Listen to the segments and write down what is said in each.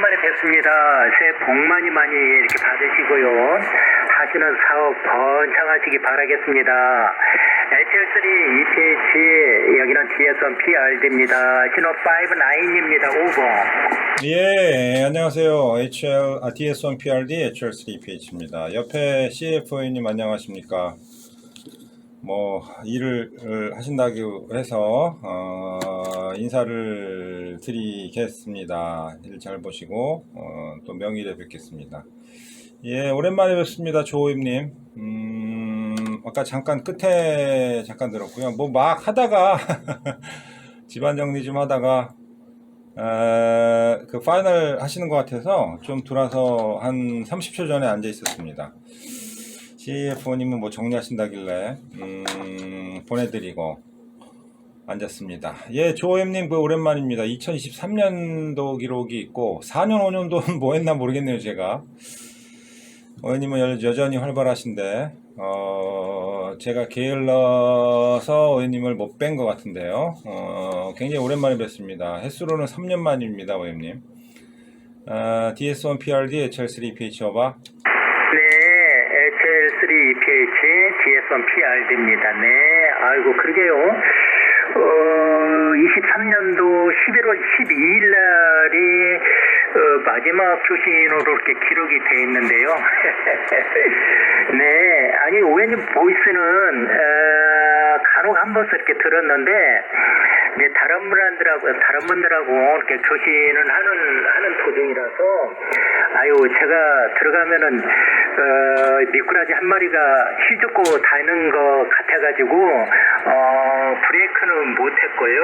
오랜만에 뵙습니다. 새해 복 많이 이렇게 받으시고요. 하시는 사업 번창하시기 바라겠습니다. HL3 EPH 여기는 TS1PRD입니다. 신호 59입니다. 오버. 예, 안녕하세요. TS1PRD HL3PH입니다. 옆에 CFO님 안녕하십니까? 일을 하신다고 해서, 인사를 드리겠습니다. 일 잘 보시고, 또 명의를 뵙겠습니다. 예, 오랜만에 뵙습니다. 조호임님. 아까 잠깐 끝에 잠깐 들었고요. 막 하다가, 집안 정리 좀 하다가, 그 파이널 하시는 것 같아서 좀 돌아서 한 30초 전에 앉아 있었습니다. CFO님은 정리하신다길래 보내드리고 앉았습니다. 예, 조엠님 오랜만입니다. 2023년도 기록이 있고 4년 5년도는 뭐 했나 모르겠네요. 제가 오해님은 여전히 활발하신데 제가 게을러서 오해님을 못 뵌 것 같은데요. 굉장히 오랜만에 뵙습니다. 횟수로는 3년 만입니다. 오해님. DS1PRD HL3PH 오바. HL3 EPH TS1PRD입니다. 네, 아이고 그러게요. 23년도 11월 12일 날이 마지막 교신으로 이렇게 기록이 돼 있는데요. 네, 아니 오해님 보이스는 간혹 한 번씩 이렇게 들었는데, 네, 다른 분들하고 이렇게 교신을 하는 도중이라서, 아유, 제가 들어가면은, 미꾸라지 한 마리가 휘젓고 다니는 것 같아가지고, 브레이크는 못했고요.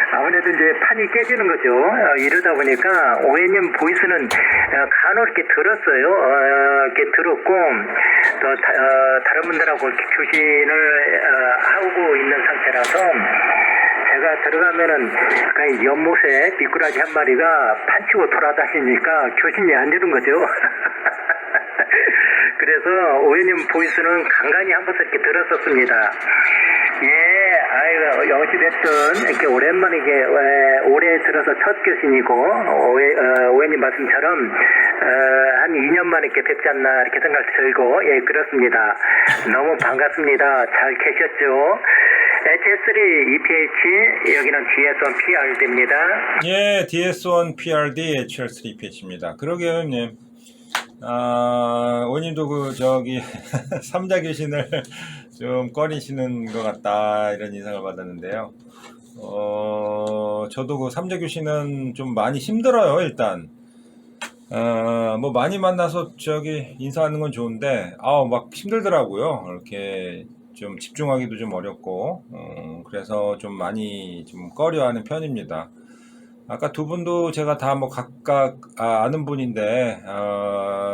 아무래도 이제 판이 깨지는 거죠. 이러다 보니까 오해님 보이스는 간혹 이렇게 들었어요. 이렇게 들었고 또 다른 분들하고 이렇게 교신을 하고 있는 상태라서 제가 들어가면은 약간 연못에 미꾸라지 한 마리가 판치고 돌아다니니까 교신이 안 되는 거죠. 그래서 오해님 보이스는 간간히 한 번씩 이렇게 들었었습니다. 예, 아이고, 어찌됐든, 이렇게 오랜만에, 올해 들어서 첫 교신이고, 오해님 말씀처럼, 한 2년 만에 이렇게 뵙지 않나, 이렇게 생각 들고, 예, 그렇습니다. 너무 반갑습니다. 잘 계셨죠? HS3 EPH, 여기는 DS1PRD입니다. 예, DS1PRD HL3PH입니다. 그러게요, 형님. 오님도 삼자 교신을 좀 꺼리시는 것 같다, 이런 인상을 받았는데요. 저도 삼자 교신은 좀 많이 힘들어요, 일단. 많이 만나서 인사하는 건 좋은데, 막 힘들더라고요. 이렇게 좀 집중하기도 좀 어렵고, 그래서 좀 많이 좀 꺼려하는 편입니다. 아까 두 분도 제가 다 각각 아는 분인데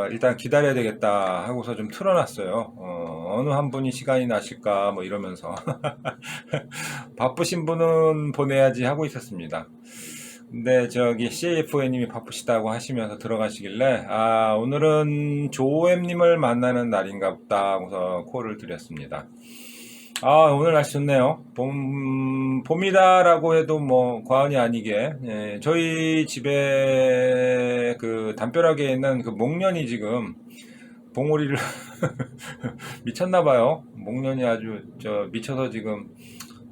일단 기다려야 되겠다 하고서 좀 틀어놨어요. 어느 한 분이 시간이 나실까 이러면서 바쁘신 분은 보내야지 하고 있었습니다. 근데 CFO님이 바쁘시다고 하시면서 들어가시길래 오늘은 조엠님을 만나는 날인가 보다 하고서 콜을 드렸습니다. 오늘 날씨 좋네요. 봄이다라고 해도 과언이 아니게, 예, 저희 집에 담벼락에 있는 목련이 지금 봉오리를 미쳤나봐요. 목련이 아주 미쳐서 지금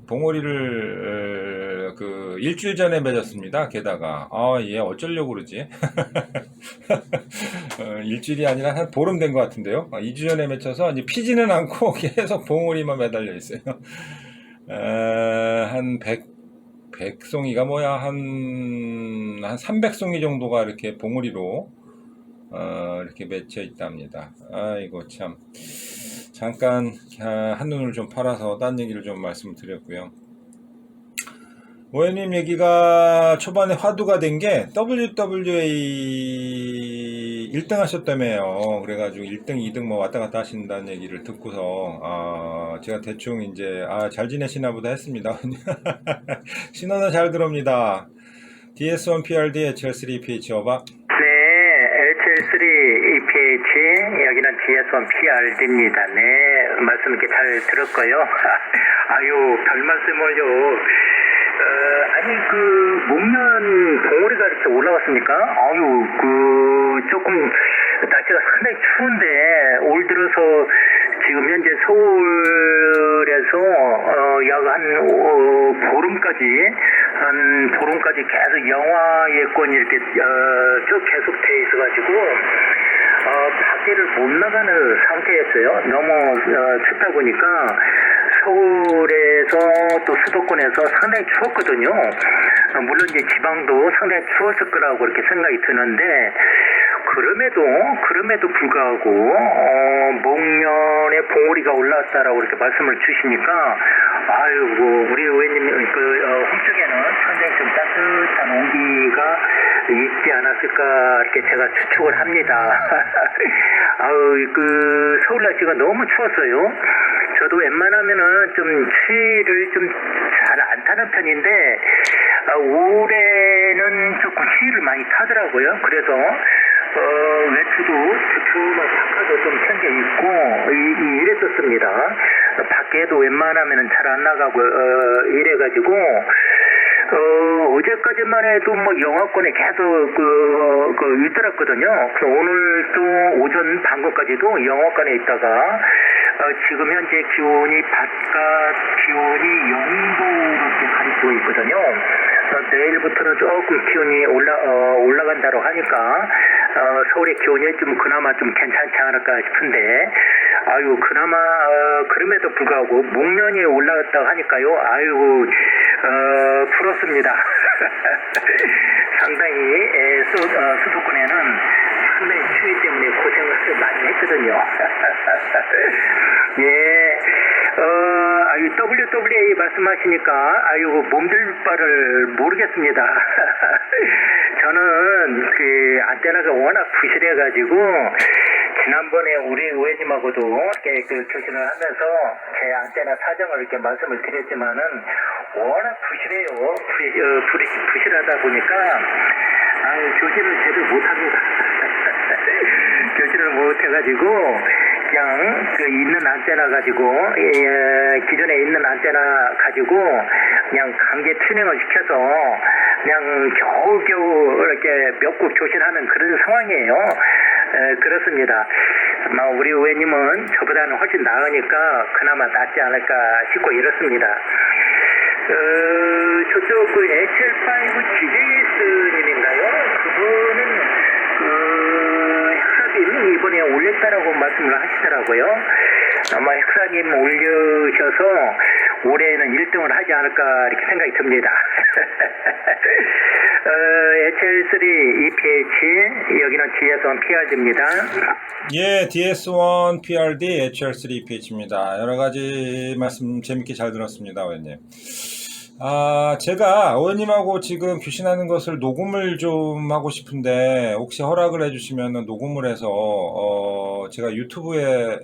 봉오리를 일주일 전에 맺었습니다. 게다가 얘 어쩌려고 그러지? 일주일이 아니라 한 보름 된 것 같은데요. 2주 전에 맺혀서 이제 피지는 않고 계속 봉오리만 매달려 있어요. 한 100송이가 한 300송이 정도가 이렇게 봉오리로 이렇게 맺혀 있답니다. 아이고 참, 잠깐 한눈을 좀 팔아서 딴 얘기를 좀 말씀드렸고요. 오해님 얘기가 초반에 화두가 된 게 WWA 1등 하셨다며요. 그래가지고 1등, 2등 왔다 갔다 하신다는 얘기를 듣고서 제가 대충 이제 잘 지내시나 보다 했습니다. 신호는 잘 들어옵니다. DS1PRD HL3PH 오바. 네, HL3 EPH 여기는 DS1PRD입니다. 네, 말씀 이렇게 잘 들었고요. 아유, 별 말씀을요. 아니, 목련 봉우리가 이렇게 올라왔습니까? 아유, 조금, 날씨가 상당히 추운데, 올 들어서, 지금 현재 서울에서, 약 보름까지 계속 영하 예권이 이렇게, 쭉 계속 돼 있어가지고, 밖에를 못 나가는 상태였어요. 너무, 춥다 보니까, 서울에서 또 수도권에서 상당히 추웠거든요. 물론 이제 지방도 상당히 추웠을 거라고 그렇게 생각이 드는데, 그럼에도 불구하고, 목련에 봉우리가 올라왔다라고 이렇게 말씀을 주시니까, 아유, 우리 의원님, 홈쪽에는 상당히 좀 따뜻한 온기가 있지 않았을까, 이렇게 제가 추측을 합니다. 서울 날씨가 너무 추웠어요. 저도 웬만하면은 좀 추위를 좀 잘 안 타는 편인데, 올해는 조금 추위를 많이 타더라고요. 그래서, 외투도 두툼한 파카도 좀 챙겨 입고, 이랬었습니다. 밖에도 웬만하면은 잘 안 나가고, 이래가지고, 어제까지만 해도 영하권에 계속 있더랬거든요. 그래서 오늘도 오전 방금까지도 영하권에 있다가 지금 현재 바깥 기온이 0도로 가리키고 있거든요. 내일부터는 조금 기온이 올라간다고 하니까 서울의 기온이 좀 그나마 좀 괜찮지 않을까 싶은데, 그나마 그럼에도 불구하고 목련이 올라갔다고 하니까요. 부럽습니다. 상당히 수도권에는 상당히 추위 때문에 고생을 많이 했거든요. 예. WWA 말씀하시니까, 몸둘 바를 모르겠습니다. 저는 안테나가 워낙 부실해가지고, 지난번에 우리 의원님하고도 이렇게 교신을 하면서 제 안테나 사정을 이렇게 말씀을 드렸지만은, 워낙 부실해요. 부실하다 보니까, 교신을 제대로 못합니다. 교신을 못해가지고, 그냥 있는 안테나 가지고, 기존에 있는 안테나 가지고 그냥 강제 튜닝을 시켜서 그냥 겨우겨우 이렇게 몇 국 교신하는 그런 상황이에요. 그렇습니다. 우리 의원님은 저보다는 훨씬 나으니까 그나마 낫지 않을까 싶고 이렇습니다. 저쪽 HL5 GJS님인가요? 그분은 헥사빔 이번에 올렸다라고 말씀을 하시더라고요. 아마 헥사빔 올려셔서 올해는 1등을 하지 않을까 이렇게 생각이 듭니다. HL3 EPH 여기는 DS1 PRD입니다. 예, DS1 PRD HL3 EPH입니다. 여러 가지 말씀 재밌게 잘 들었습니다, 의원님. 제가 의원님하고 지금 교신하는 것을 녹음을 좀 하고 싶은데 혹시 허락을 해주시면 녹음을 해서 제가 유튜브에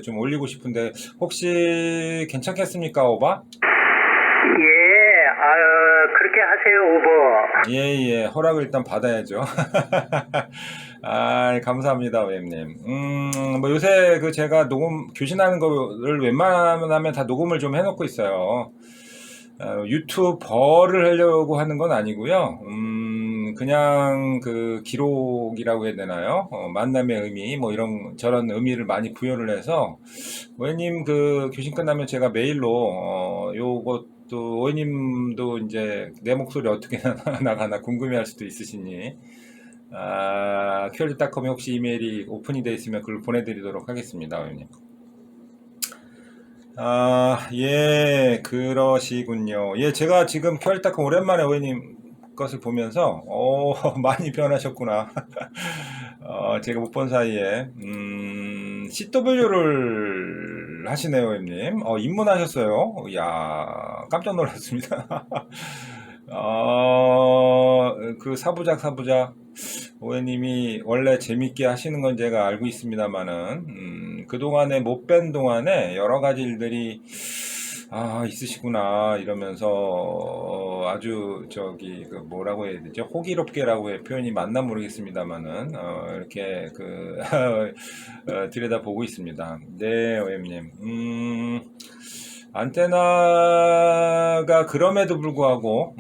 좀 올리고 싶은데 혹시 괜찮겠습니까, 오바? 예, 그렇게 하세요, 오버. 예, 허락을 일단 받아야죠. 감사합니다, 의원님. 뭐 요새 제가 교신하는 거를 웬만하면 다 녹음을 좀 해놓고 있어요. 유튜버를 하려고 하는 건 아니고요. 그냥 기록이라고 해야 되나요? 만남의 의미, 뭐 저런 의미를 많이 부여를 해서, 의원님 교신 끝나면 제가 메일로, 요것도, 의원님도 이제 내 목소리 어떻게 나가나 궁금해 할 수도 있으시니, QLD.com에 혹시 이메일이 오픈이 되어 있으면 그걸 보내드리도록 하겠습니다, 의원님. 예, 그러시군요. 예, 제가 지금 QLD.com 오랜만에 의원님 것을 보면서, 많이 변하셨구나. 제가 못 본 사이에, CW를 하시네요, 의원님. 입문하셨어요. 이야, 깜짝 놀랐습니다. 사부작. 의원님이 원래 재밌게 하시는 건 제가 알고 있습니다만은, 그동안에 못 뵌 동안에 여러 가지 일들이, 있으시구나, 이러면서, 아주, 뭐라고 해야 되죠? 호기롭게라고 표현이 맞나 모르겠습니다만은, 이렇게, 들여다보고 있습니다. 네, 의원님. 안테나가 그럼에도 불구하고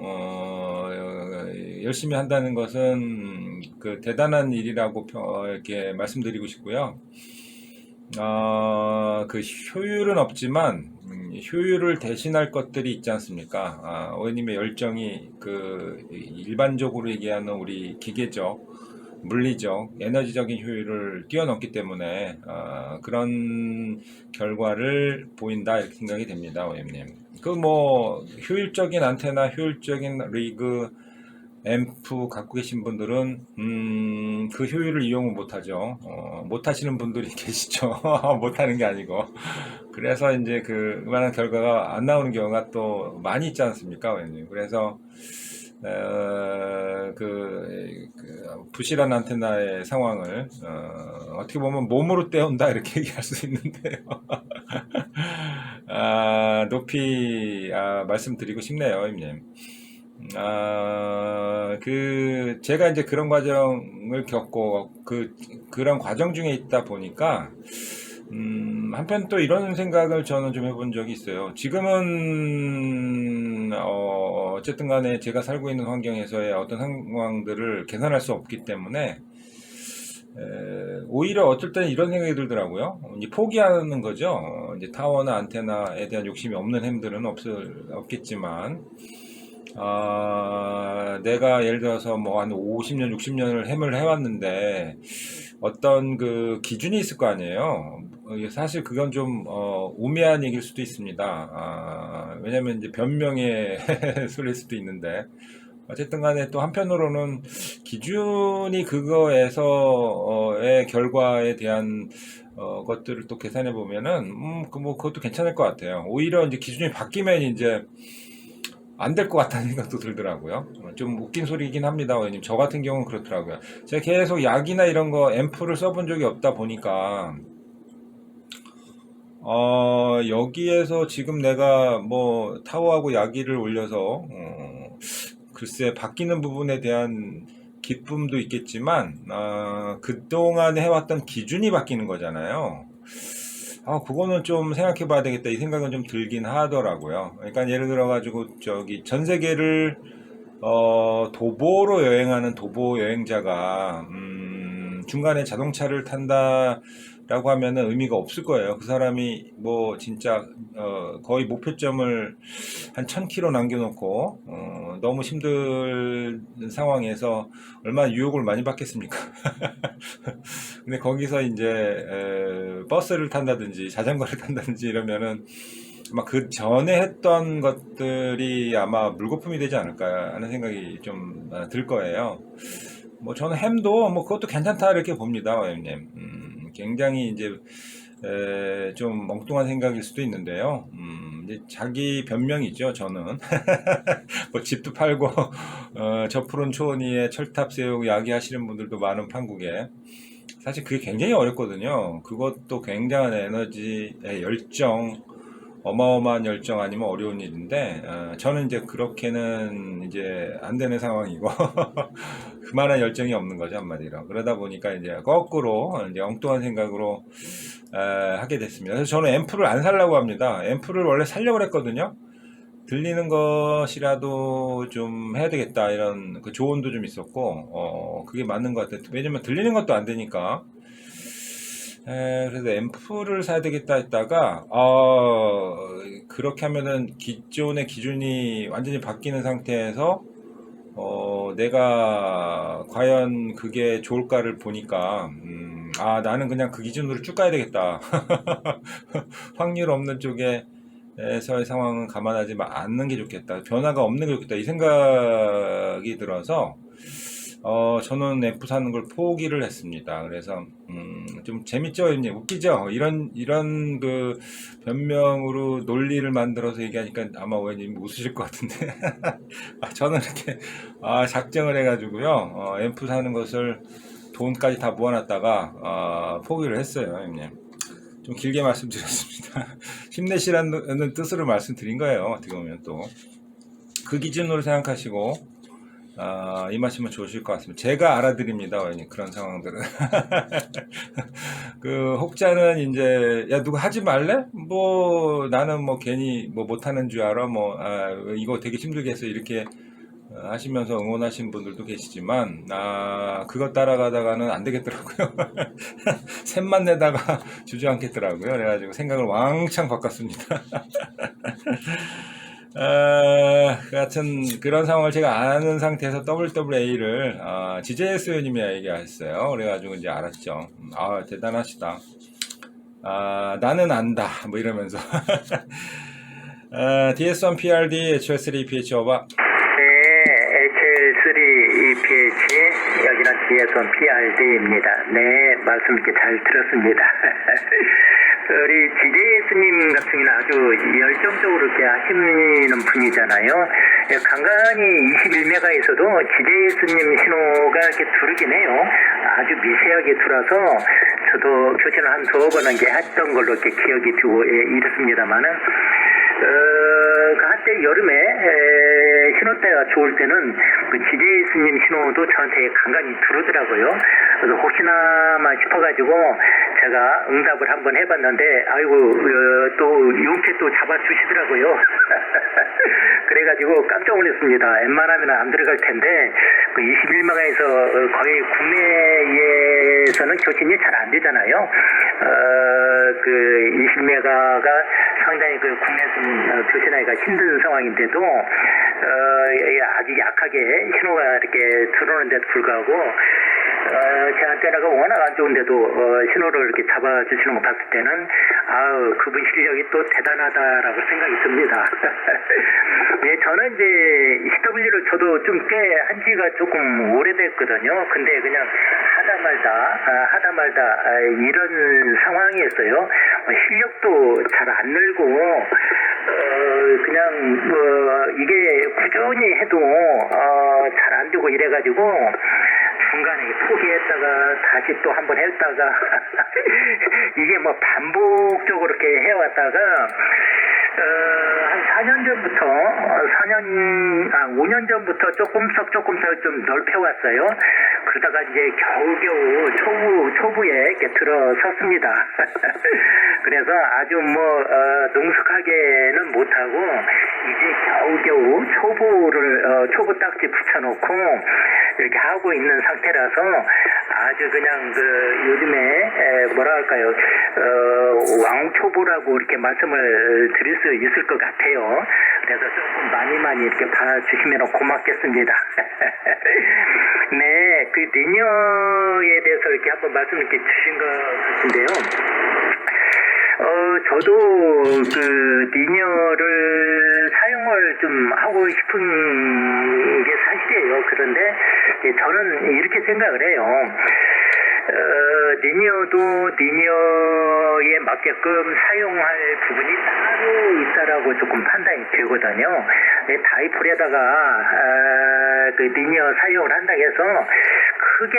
열심히 한다는 것은 그 대단한 일이라고 이렇게 말씀드리고 싶고요. 그 효율은 없지만 효율을 대신할 것들이 있지 않습니까? 오해님의 열정이 그 일반적으로 얘기하는 우리 기계적, 물리적, 에너지적인 효율을 뛰어넘기 때문에 그런 결과를 보인다 이렇게 생각이 됩니다, 오해님. 그 뭐 효율적인 안테나, 효율적인 리그, 앰프 갖고 계신 분들은 그 효율을 이용을 못하죠. 못하시는 분들이 계시죠. 못하는 게 아니고. 그래서 이제 그만한 결과가 안 나오는 경우가 또 많이 있지 않습니까, 원님. 그래서 부실한 안테나의 상황을 어떻게 보면 몸으로 때운다 이렇게 얘기할 수 있는데요. 높이 말씀드리고 싶네요, 임님. 제가 이제 그런 과정을 겪고, 그런 과정 중에 있다 보니까, 한편 또 이런 생각을 저는 좀 해본 적이 있어요. 지금은, 어쨌든 간에 제가 살고 있는 환경에서의 어떤 상황들을 계산할 수 없기 때문에, 오히려 어떨 때는 이런 생각이 들더라고요. 이제 포기하는 거죠. 이제 타워나 안테나에 대한 욕심이 없는 햄들은 없겠지만, 내가 예를 들어서 뭐 한 50년, 60년을 햄을 해왔는데 어떤 그 기준이 있을 거 아니에요. 사실 그건 좀 우매한 얘기일 수도 있습니다. 왜냐면 이제 변명의 소리일 수도 있는데 어쨌든 간에 또 한편으로는 기준이 그거에서의 결과에 대한 것들을 또 계산해 보면은 그것도 괜찮을 것 같아요. 오히려 이제 기준이 바뀌면 이제 안 될 것 같다는 생각도 들더라고요. 좀 웃긴 소리이긴 합니다, 원님. 저 같은 경우는 그렇더라고요. 제가 계속 약이나 이런 거 앰프를 써본 적이 없다 보니까 여기에서 지금 내가 뭐 타워하고 야기를 올려서 글쎄 바뀌는 부분에 대한 기쁨도 있겠지만 그동안 해왔던 기준이 바뀌는 거잖아요. 그거는 좀 생각해 봐야 되겠다 이 생각은 좀 들긴 하더라고요. 그러니까 예를 들어 가지고 저기 전 세계를 도보로 여행하는 도보 여행자가 중간에 자동차를 탄다라고 하면은 의미가 없을 거예요. 그 사람이 뭐 진짜 거의 목표점을 한 1000km 남겨놓고 너무 힘든 상황에서 얼마나 유혹을 많이 받겠습니까? 근데 거기서 이제 버스를 탄다든지 자전거를 탄다든지 이러면은 아마 그 전에 했던 것들이 아마 물거품이 되지 않을까 하는 생각이 좀 들 거예요. 뭐 저는 햄도 뭐 그것도 괜찮다 이렇게 봅니다, 와임님. 굉장히 이제 좀 엉뚱한 생각일 수도 있는데요. 이제 자기 변명이죠, 저는. 뭐 집도 팔고 저 푸른 초원위에 철탑 세우고 야기하시는 분들도 많은 판국에 사실 그게 굉장히 어렵거든요. 그것도 굉장한 에너지, 열정, 어마어마한 열정 아니면 어려운 일인데, 저는 이제 그렇게는 이제 안 되는 상황이고, 그만한 열정이 없는 거죠, 한마디로. 그러다 보니까 이제 거꾸로, 이제 엉뚱한 생각으로, 하게 됐습니다. 그래서 저는 앰프를 안 살려고 합니다. 앰프를 원래 살려고 했거든요. 들리는 것이라도 좀 해야 되겠다, 이런 그 조언도 좀 있었고, 그게 맞는 것 같아요. 왜냐면 들리는 것도 안 되니까. 그래서 앰프를 사야 되겠다 했다가 그렇게 하면은 기존의 기준이 완전히 바뀌는 상태에서 내가 과연 그게 좋을까를 보니까 나는 그냥 그 기준으로 쭉 가야 되겠다. 확률 없는 쪽에서의 상황은 감안하지 않는 게 좋겠다. 변화가 없는 게 좋겠다. 이 생각이 들어서 저는 F 사는 걸 포기를 했습니다. 그래서 좀 재밌죠, 웃기죠. 이런 그 변명으로 논리를 만들어서 얘기하니까 아마 오해님 웃으실 것 같은데 저는 이렇게 작정을 해가지고요, F 사는 것을 돈까지 다 모아놨다가 포기를 했어요, 형님. 좀 길게 말씀드렸습니다. 힘내시라는 뜻으로 말씀드린 거예요. 어떻게 보면 또 그 기준으로 생각하시고 임하시면 좋으실 것 같습니다. 제가 알아드립니다. 왜냐 그런 상황들은. 그 혹자는 이제 야 누가 하지 말래? 뭐 나는 뭐 괜히 뭐 못하는 줄 알아? 뭐 이거 되게 힘들겠어 이렇게 하시면서 응원하시는 분들도 계시지만 그거 따라가다가는 안 되겠더라고요. 샘만 내다가 주저앉겠더라고요. 그래가지고 생각을 왕창 바꿨습니다. 같은 그런 상황을 제가 아는 상태에서 WWA를 GJS 회원님이 얘기하셨어요. 그래가지고 이제 알았죠. 대단하시다. 나는 안다. 뭐 이러면서. DS1 PRD, HL3 PH 오바. HL3 EPH, 여기는 DS1 PRD입니다. 네, 말씀 이렇게 잘 들었습니다. 우리 GJS님 같은 경우는 아주 열정적으로 이렇게 하시는 분이잖아요. 간간히 21메가에서도 GJS님 신호가 이렇게 들어오긴 해요. 아주 미세하게 들어서 저도 교체를 한 두어 번 했던 걸로 이렇게 기억이 되고 이렇습니다만은 한때 여름에 신호대가 좋을 때는 그 GJS님 신호도 저한테 간간히 들어오더라고요. 그래서 혹시나만 싶어가지고 제가 응답을 한번 해봤는데 또 용케 또 잡아주시더라고요. 그래가지고 깜짝 놀랐습니다. 웬만하면 안 들어갈 텐데 그 21마가에서 거의 국내에서는 교신이 잘 안 되잖아요. 그 20메가가 상당히 그 국내에서는 교신하기가 힘든 상황인데도 아주 약하게 신호가 이렇게 들어오는데도 불구하고 제 안테나가 워낙 안 좋은데도 신호를 이렇게 잡아주시는 거 봤을 때는 그분 실력이 또 대단하다라고 생각이 듭니다. 예, 저는 이제 CW를 저도 좀 꽤 한 지가 조금 오래됐거든요. 근데 그냥 하다 말다 이런 상황이었어요. 실력도 잘 안 늘고 그냥 이게 꾸준히 해도 잘 안 되고 이래가지고 중간에 포기했다가 다시 또 한번 했다가 이게 뭐 반복적으로 이렇게 해왔다가 한 4년 전부터 5년 전부터 조금씩 좀 넓혀왔어요. 그러다가 이제 겨우겨우 초부에 이렇게 들어섰습니다. 그래서 아주 뭐 능숙하게는 못하고 이제 겨우겨우 초부 딱지 붙여놓고 이렇게 하고 있는 상태라서 아주 그냥 요즘에 뭐랄까요 왕초보라고 이렇게 말씀을 드릴 수 있을 것 같아요. 그래서 조금 많이 이렇게 봐주시면 고맙겠습니다. 네, 그 리니어에 대해서 이렇게 한번 말씀 이렇게 주신 것 같은데요. 저도 그 리니어를 사용을 좀 하고 싶은 게 사실이에요. 그런데 저는 이렇게 생각을 해요. 리니어에 맞게끔 사용할 부분이 따로 있다라고 조금 판단이 되거든요. 다이폴에다가 그 리니어 사용을 한다고 해서 크게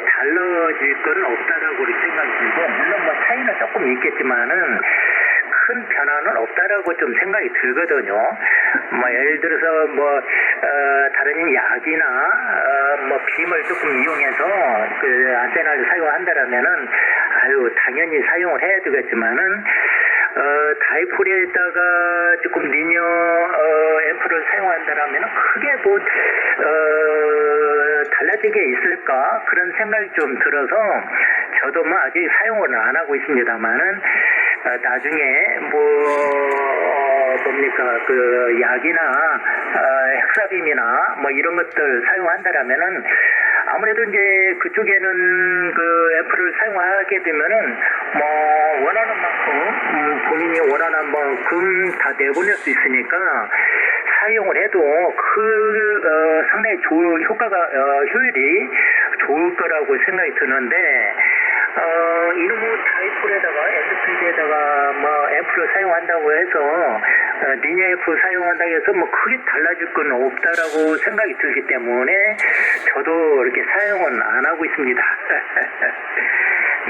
달라질 건 없다라고 생각이 들고, 물론 뭐 차이는 조금 있겠지만은 큰 변화는 없다라고 좀 생각이 들거든요. 뭐 예를 들어서 뭐 다른 약이나 뭐 빔을 조금 이용해서 그 안테나를 사용한다라면은 당연히 사용을 해야 되겠지만은 다이폴에다가 조금 리니어 앰프를 사용한다라면 크게 뭐 달라진 게 있을까 그런 생각이 좀 들어서 저도 뭐 아직 사용을 안 하고 있습니다만은 나중에 그 약이나 헥사빔이나 뭐 이런 것들 사용한다라면은 아무래도 이제 그쪽에는 그 앰프를 사용하게 되면은 뭐 원하는 만큼 본인이 원하는 만큼 다 내보낼 수 있으니까 사용을 해도 상당히 효율이 좋을 거라고 생각이 드는데 이놈의 다이폴에다가 엔드필드에다가 뭐 앰프를 사용한다고 해서 리니어 앰프 사용한다고 해서 뭐 크게 달라질 건 없다라고 생각이 들기 때문에 저도 이렇게 사용은 안 하고 있습니다.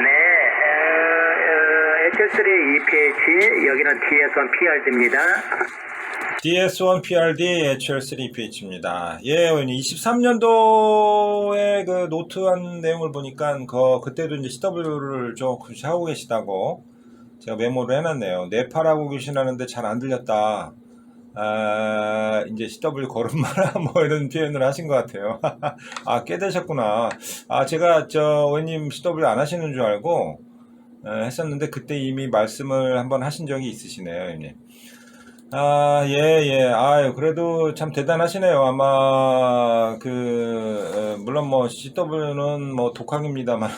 네, HL3 EPH 여기는 DS1 PRD입니다. DS1PRD HL3PH입니다. 예, 23년도에 그 노트한 내용을 보니까 그때도 이제 CW를 좀 하고 계시다고 제가 메모를 해놨네요. 네팔하고 계시나는데 잘 안 들렸다. 이제 CW 걸음 마라 뭐 이런 표현을 하신 것 같아요. 꽤 되셨구나. 제가 원님 CW 안 하시는 줄 알고 했었는데 그때 이미 말씀을 한번 하신 적이 있으시네요, 형님. 예. 아유, 그래도 참 대단하시네요. 아마, 물론 뭐, CW는 뭐, 독학입니다만,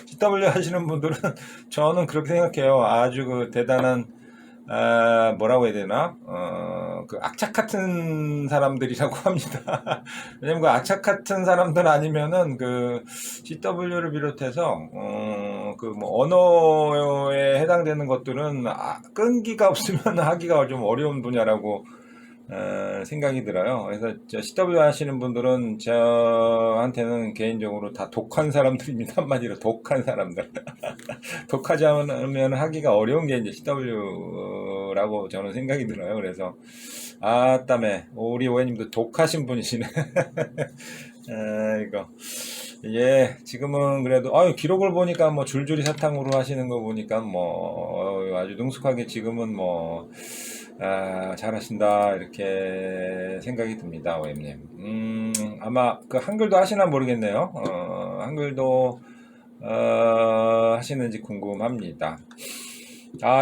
CW 하시는 분들은, 저는 그렇게 생각해요. 아주 대단한, 뭐라고 해야 되나? 그 악착 같은 사람들이라고 합니다. 왜냐면 그 악착 같은 사람들 아니면은 CW를 비롯해서 언어에 해당되는 것들은 끈기가 없으면 하기가 좀 어려운 분야라고 생각이 들어요. 그래서 CW 하시는 분들은 저한테는 개인적으로 다 독한 사람들입니다. 한마디로 독한 사람들. 독하지 않으면 하기가 어려운 게 이제 CW라고 저는 생각이 들어요. 그래서 땀에 우리 오해님도 독하신 분이시네. 이거 예, 지금은 그래도 기록을 보니까 뭐 줄줄이 사탕으로 하시는 거 보니까 뭐 아주 능숙하게 지금은 뭐 잘하신다 이렇게 생각이 듭니다, 오해님. 아마 한글도 하시나 모르겠네요. 한글도 하시는지 궁금합니다.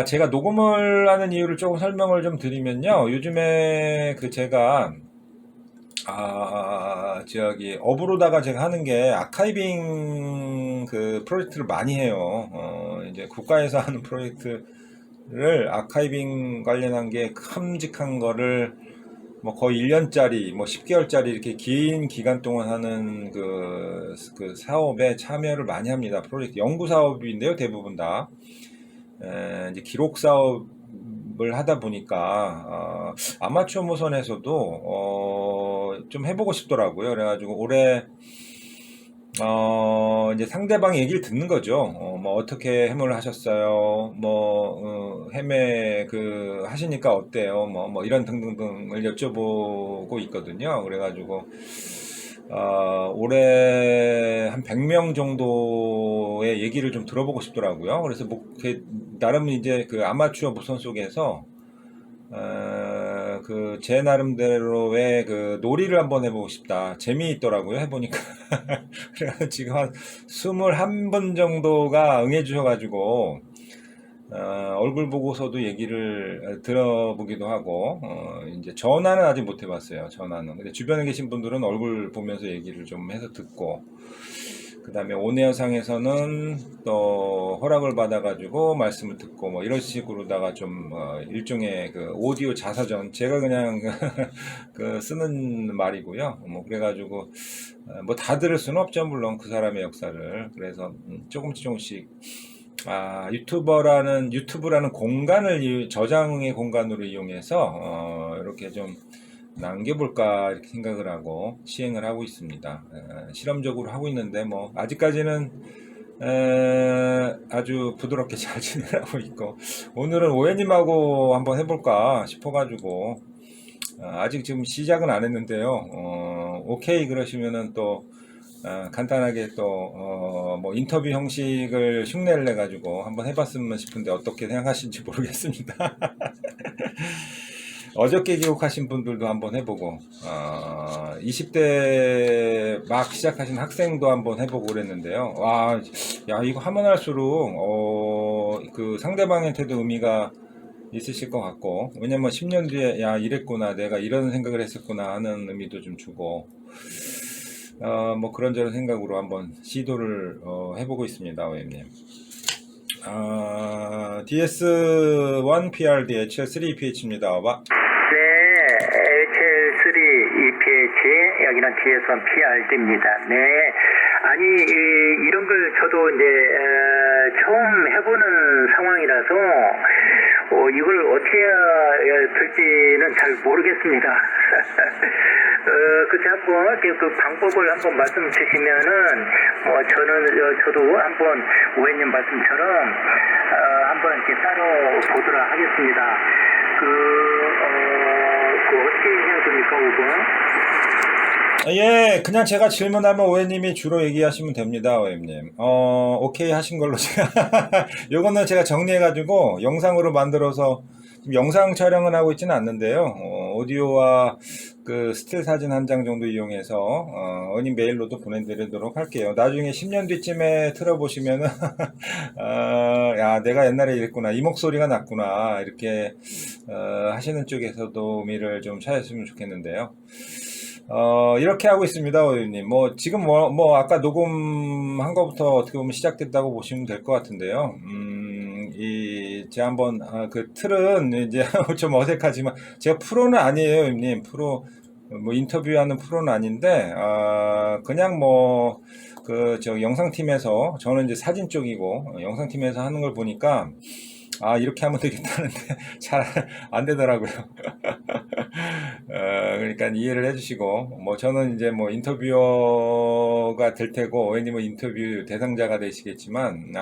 제가 녹음을 하는 이유를 조금 설명을 좀 드리면요. 요즘에 제가 업으로다가 제가 하는 게 아카이빙 프로젝트를 많이 해요. 이제 국가에서 하는 프로젝트를 아카이빙 관련한 게 큼직한 거를 뭐 거의 1년짜리, 뭐 10개월짜리 이렇게 긴 기간 동안 하는 사업에 참여를 많이 합니다. 프로젝트, 연구 사업인데요, 대부분 다. 이제 기록 사업을 하다 보니까, 아마추어 무선에서도, 좀 해보고 싶더라고요. 그래가지고 올해, 이제 상대방 얘기를 듣는 거죠. 뭐, 어떻게 해무를 하셨어요? 해매, 하시니까 어때요? 뭐, 이런 등등등을 여쭤보고 있거든요. 그래가지고, 올해 한 100명 정도의 얘기를 좀 들어보고 싶더라고요. 그래서 나름 이제 아마추어 무선 속에서, 제 나름대로의 놀이를 한번 해보고 싶다. 재미있더라고요, 해보니까. 그래서 지금 한 21분 정도가 응해주셔가지고, 얼굴 보고서도 얘기를 들어보기도 하고, 이제 전화는 아직 못 해봤어요, 전화는. 근데 주변에 계신 분들은 얼굴 보면서 얘기를 좀 해서 듣고, 그 다음에 온에어상에서는 또 허락을 받아가지고 말씀을 듣고 뭐 이런 식으로다가 좀 일종의 오디오 자서전 제가 그냥 쓰는 말이고요. 뭐 그래가지고 뭐 다 들을 수는 없죠, 물론 그 사람의 역사를. 그래서 조금씩 유튜브라는 공간을 저장의 공간으로 이용해서 이렇게 좀 남겨볼까 이렇게 생각을 하고 시행을 하고 있습니다. 실험적으로 하고 있는데 뭐 아직까지는 아주 부드럽게 잘 진행하고 있고, 오늘은 오해님하고 한번 해볼까 싶어가지고 아직 지금 시작은 안 했는데요. 오케이 그러시면은 또 간단하게 또 뭐 인터뷰 형식을 흉내를 내가지고 한번 해봤으면 싶은데 어떻게 생각하실지 모르겠습니다. 어저께 기록하신 분들도 한번 해보고 20대 막 시작하신 학생도 한번 해보고 그랬는데요. 이거 하면 할수록 상대방한테도 의미가 있으실 것 같고, 왜냐면 10년 뒤에 이랬구나, 내가 이런 생각을 했었구나 하는 의미도 좀 주고, 뭐 그런저런 생각으로 한번 시도를 해보고 있습니다, 오엠님. DS1PRD HL3PH입니다. 네, HL3 EPH, 여기는 DS1PRD입니다. 네. 아니, 이런 걸 저도 이제, 처음 해보는 상황이라서, 이걸 어떻게 해야 될지는 잘 모르겠습니다. 그래서 한번, 그 방법을 한번 말씀 주시면은, 저도 한번, 오해님 말씀처럼, 한번 이렇게 따로 보도록 하겠습니다. 어떻게 해야 됩니까, 5번? 예, 그냥 제가 질문하면 오해님이 주로 얘기하시면 됩니다, 오해님. 오케이 하신 걸로 제가, 요거는 제가 정리해가지고 영상으로 만들어서, 지금 영상 촬영은 하고 있지는 않는데요. 오디오와 그 스틸 사진 한 장 정도 이용해서, 오해님 메일로도 보내드리도록 할게요. 나중에 10년 뒤쯤에 틀어보시면은, 야, 내가 옛날에 이랬구나. 이 목소리가 났구나. 이렇게, 하시는 쪽에서도 의미를 좀 찾았으면 좋겠는데요. 이렇게 하고 있습니다, 오유님. 지금 아까 녹음한 거부터 어떻게 보면 시작됐다고 보시면 될 것 같은데요. 제가 한번, 그 틀은 이제 좀 어색하지만, 제가 프로는 아니에요, 오유님. 인터뷰하는 프로는 아닌데, 그냥 영상팀에서, 저는 이제 사진 쪽이고, 영상팀에서 하는 걸 보니까, 이렇게 하면 되겠다는데, 잘 안 되더라고요. 그러니까 이해를 해주시고, 저는 이제 인터뷰어가 될 테고, 오해님은 인터뷰 대상자가 되시겠지만,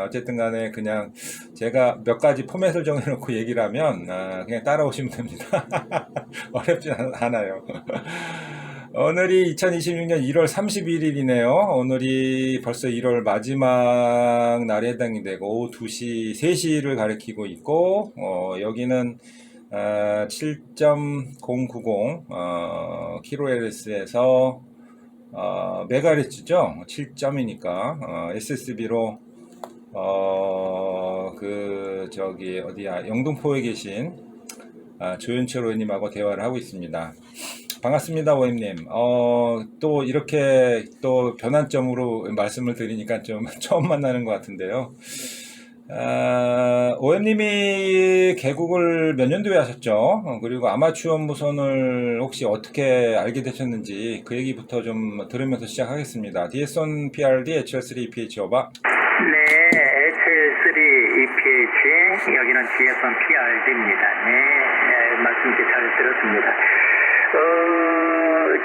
어쨌든 간에 그냥 제가 몇 가지 포맷을 정해놓고 얘기를 하면, 그냥 따라오시면 됩니다. 어렵지 않아요. 오늘이 2026년 1월 31일이네요. 오늘이 벌써 1월 마지막 날에 해당이 되고, 오후 2시, 3시를 가리키고 있고, 여기는 7.090 kHz에서 메가헤르츠죠. 7점이니까 SSB로 영등포에 계신 조윤철 의원님하고 대화를 하고 있습니다. 반갑습니다, 오엠님. 또 이렇게 또 변환점으로 말씀을 드리니까 좀 처음 만나는 것 같은데요. 오엠님이 개국을 몇 년도에 하셨죠? 그리고 아마추어 무선을 혹시 어떻게 알게 되셨는지 그 얘기부터 좀 들으면서 시작하겠습니다. DS1 PRD, HL3 EPH 오바. 네, HL3 EPH, 여기는 DS1 PRD입니다. 네, 말씀 잘 들었습니다.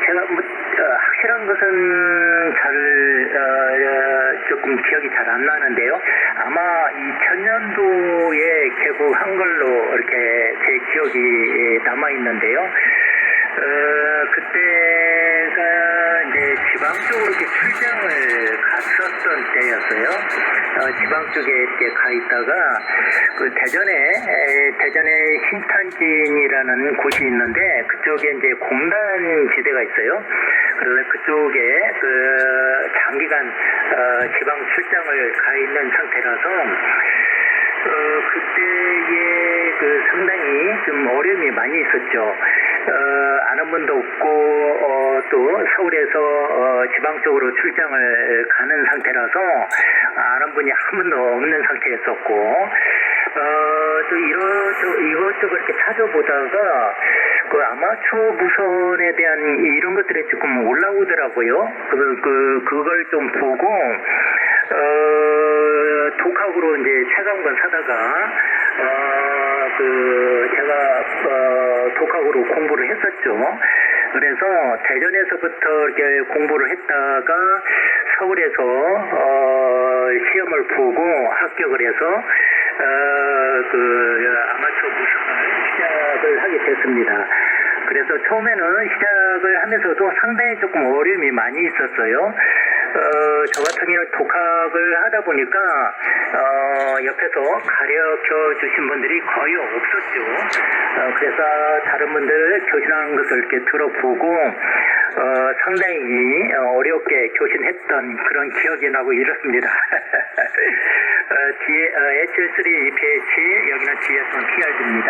제가 확실한 것은 조금 기억이 잘 안 나는데요. 아마 2000년도에 개국한 걸로 이렇게 제 기억이 남아 있는데요. 그때가 이제 지방 쪽으로 이렇게 출장을 갔었던 때였어요. 지방 쪽에 이렇게 가 있다가 그 대전에 신탄진이라는 곳이 있는데 그쪽에 이제 공단 지대가 있어요. 그래서 그쪽에 장기간 지방 출장을 가 있는 상태라서 그때에 상당히 좀 어려움이 많이 있었죠. 아는 분도 없고 또 서울에서 지방 쪽으로 출장을 가는 상태라서 아는 분이 한 분도 없는 상태였었고 또 이것저것 이렇게 찾아보다가 그 아마추어 무선에 대한 이런 것들이 조금 올라오더라고요. 그걸 좀 보고 독학으로 이제 체감관 사다가 제가 독학으로 공부를 했었죠. 그래서 대전에서부터 이렇게 공부를 했다가 서울에서 시험을 보고 합격을 해서 아마추어 무선을 시작을 하게 됐습니다. 그래서 처음에는 시작을 하면서도 상당히 조금 어려움이 많이 있었어요. 저 같은 경우는 독학을 하다 보니까 옆에서 가르쳐 주신 분들이 거의 없었죠. 그래서 다른 분들 교신하는 것을 이렇게 들어보고 상당히 어렵게 교신했던 그런 기억이 나고 이렇습니다. HL3 EPH, 여기는 DS1 PRD입니다.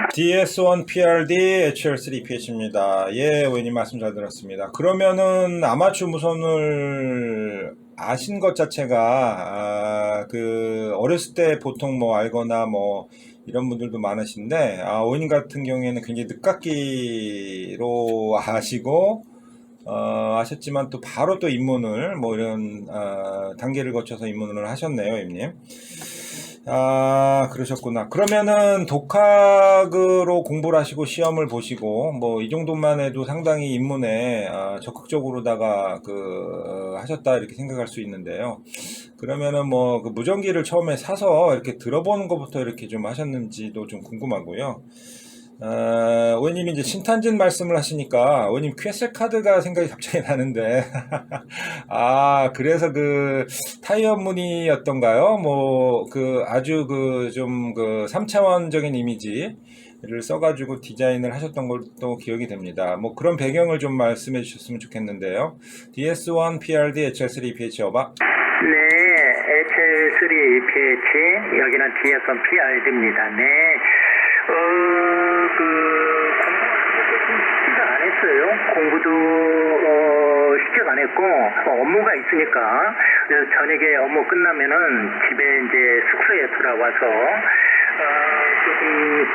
DS1 PRD, HL3 EPH입니다. 예, 의원님 말씀 잘 들었습니다. 그러면은 아마추어 무선을 아신 것 자체가 어렸을 때 보통 알거나 이런 분들도 많으신데 의원님 같은 경우에는 굉장히 늦깎이로 아시고 아셨지만 또 바로 또 입문을 이런 단계를 거쳐서 입문을 하셨네요, 의원님. 그러셨구나. 그러면은 독학으로 공부를 하시고 시험을 보시고 이 정도만 해도 상당히 입문에 적극적으로다가 하셨다 이렇게 생각할 수 있는데요. 그러면은 그 무전기를 처음에 사서 이렇게 들어보는 것부터 이렇게 좀 하셨는지도 좀 궁금하고요. 오해님이 이제 신탄진 말씀을 하시니까, 오해님 QSL 카드가 생각이 갑자기 나는데, 그래서 그, 타이어 무늬였던가요? 뭐, 그, 아주 그, 좀 그, 3차원적인 이미지를 써가지고 디자인을 하셨던 것도 기억이 됩니다. 뭐, 그런 배경을 좀 말씀해 주셨으면 좋겠는데요. DS1 PRD HL3 PH 어바? 네, HL3 PH, 여기는 DS1 PRD입니다. 네. 시작 안 했어요. 공부도, 시작 안 했고, 업무가 있으니까, 그래서 저녁에 업무 끝나면은 집에 이제 숙소에 돌아와서, 조금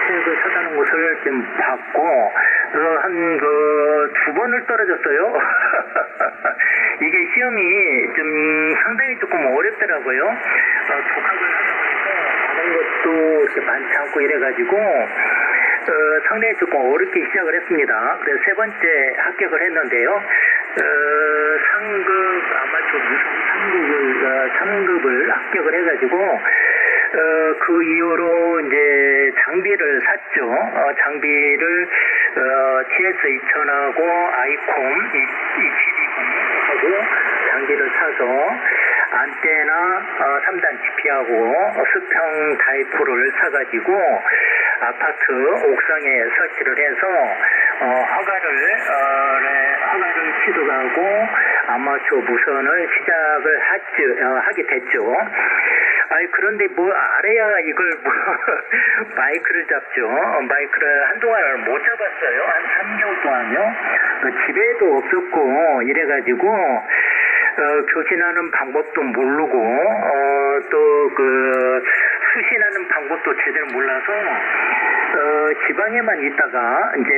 책을 사다는 곳을 좀 봤고, 두 번을 떨어졌어요. 이게 시험이 좀 상당히 조금 어렵더라고요. 독학을 하다 보니까 다른 것도 이렇게 많지 않고 이래가지고, 상당히 조금 어렵게 시작을 했습니다. 그래서 세 번째 합격을 했는데요. 상급 아마추어 무선 3급을 합격을 해가지고, 그 이후로 이제 장비를 샀죠. 장비를, TS2000하고 아이콤 2200하고 장비를 사서 안테나 3단 GP하고 수평 다이포를 사가지고 아파트 옥상에 설치를 해서 허가를 취득하고 아마추어 무선을 시작을 하게 됐죠. 그런데 뭐 알아야 이걸 마이크를 잡죠. 마이크를 한동안 못 잡았어요. 한 3개월 동안요. 집에도 없었고 이래가지고 교신하는 방법도 모르고 또 그 수신하는 방법도 제대로 몰라서 지방에만 있다가 이제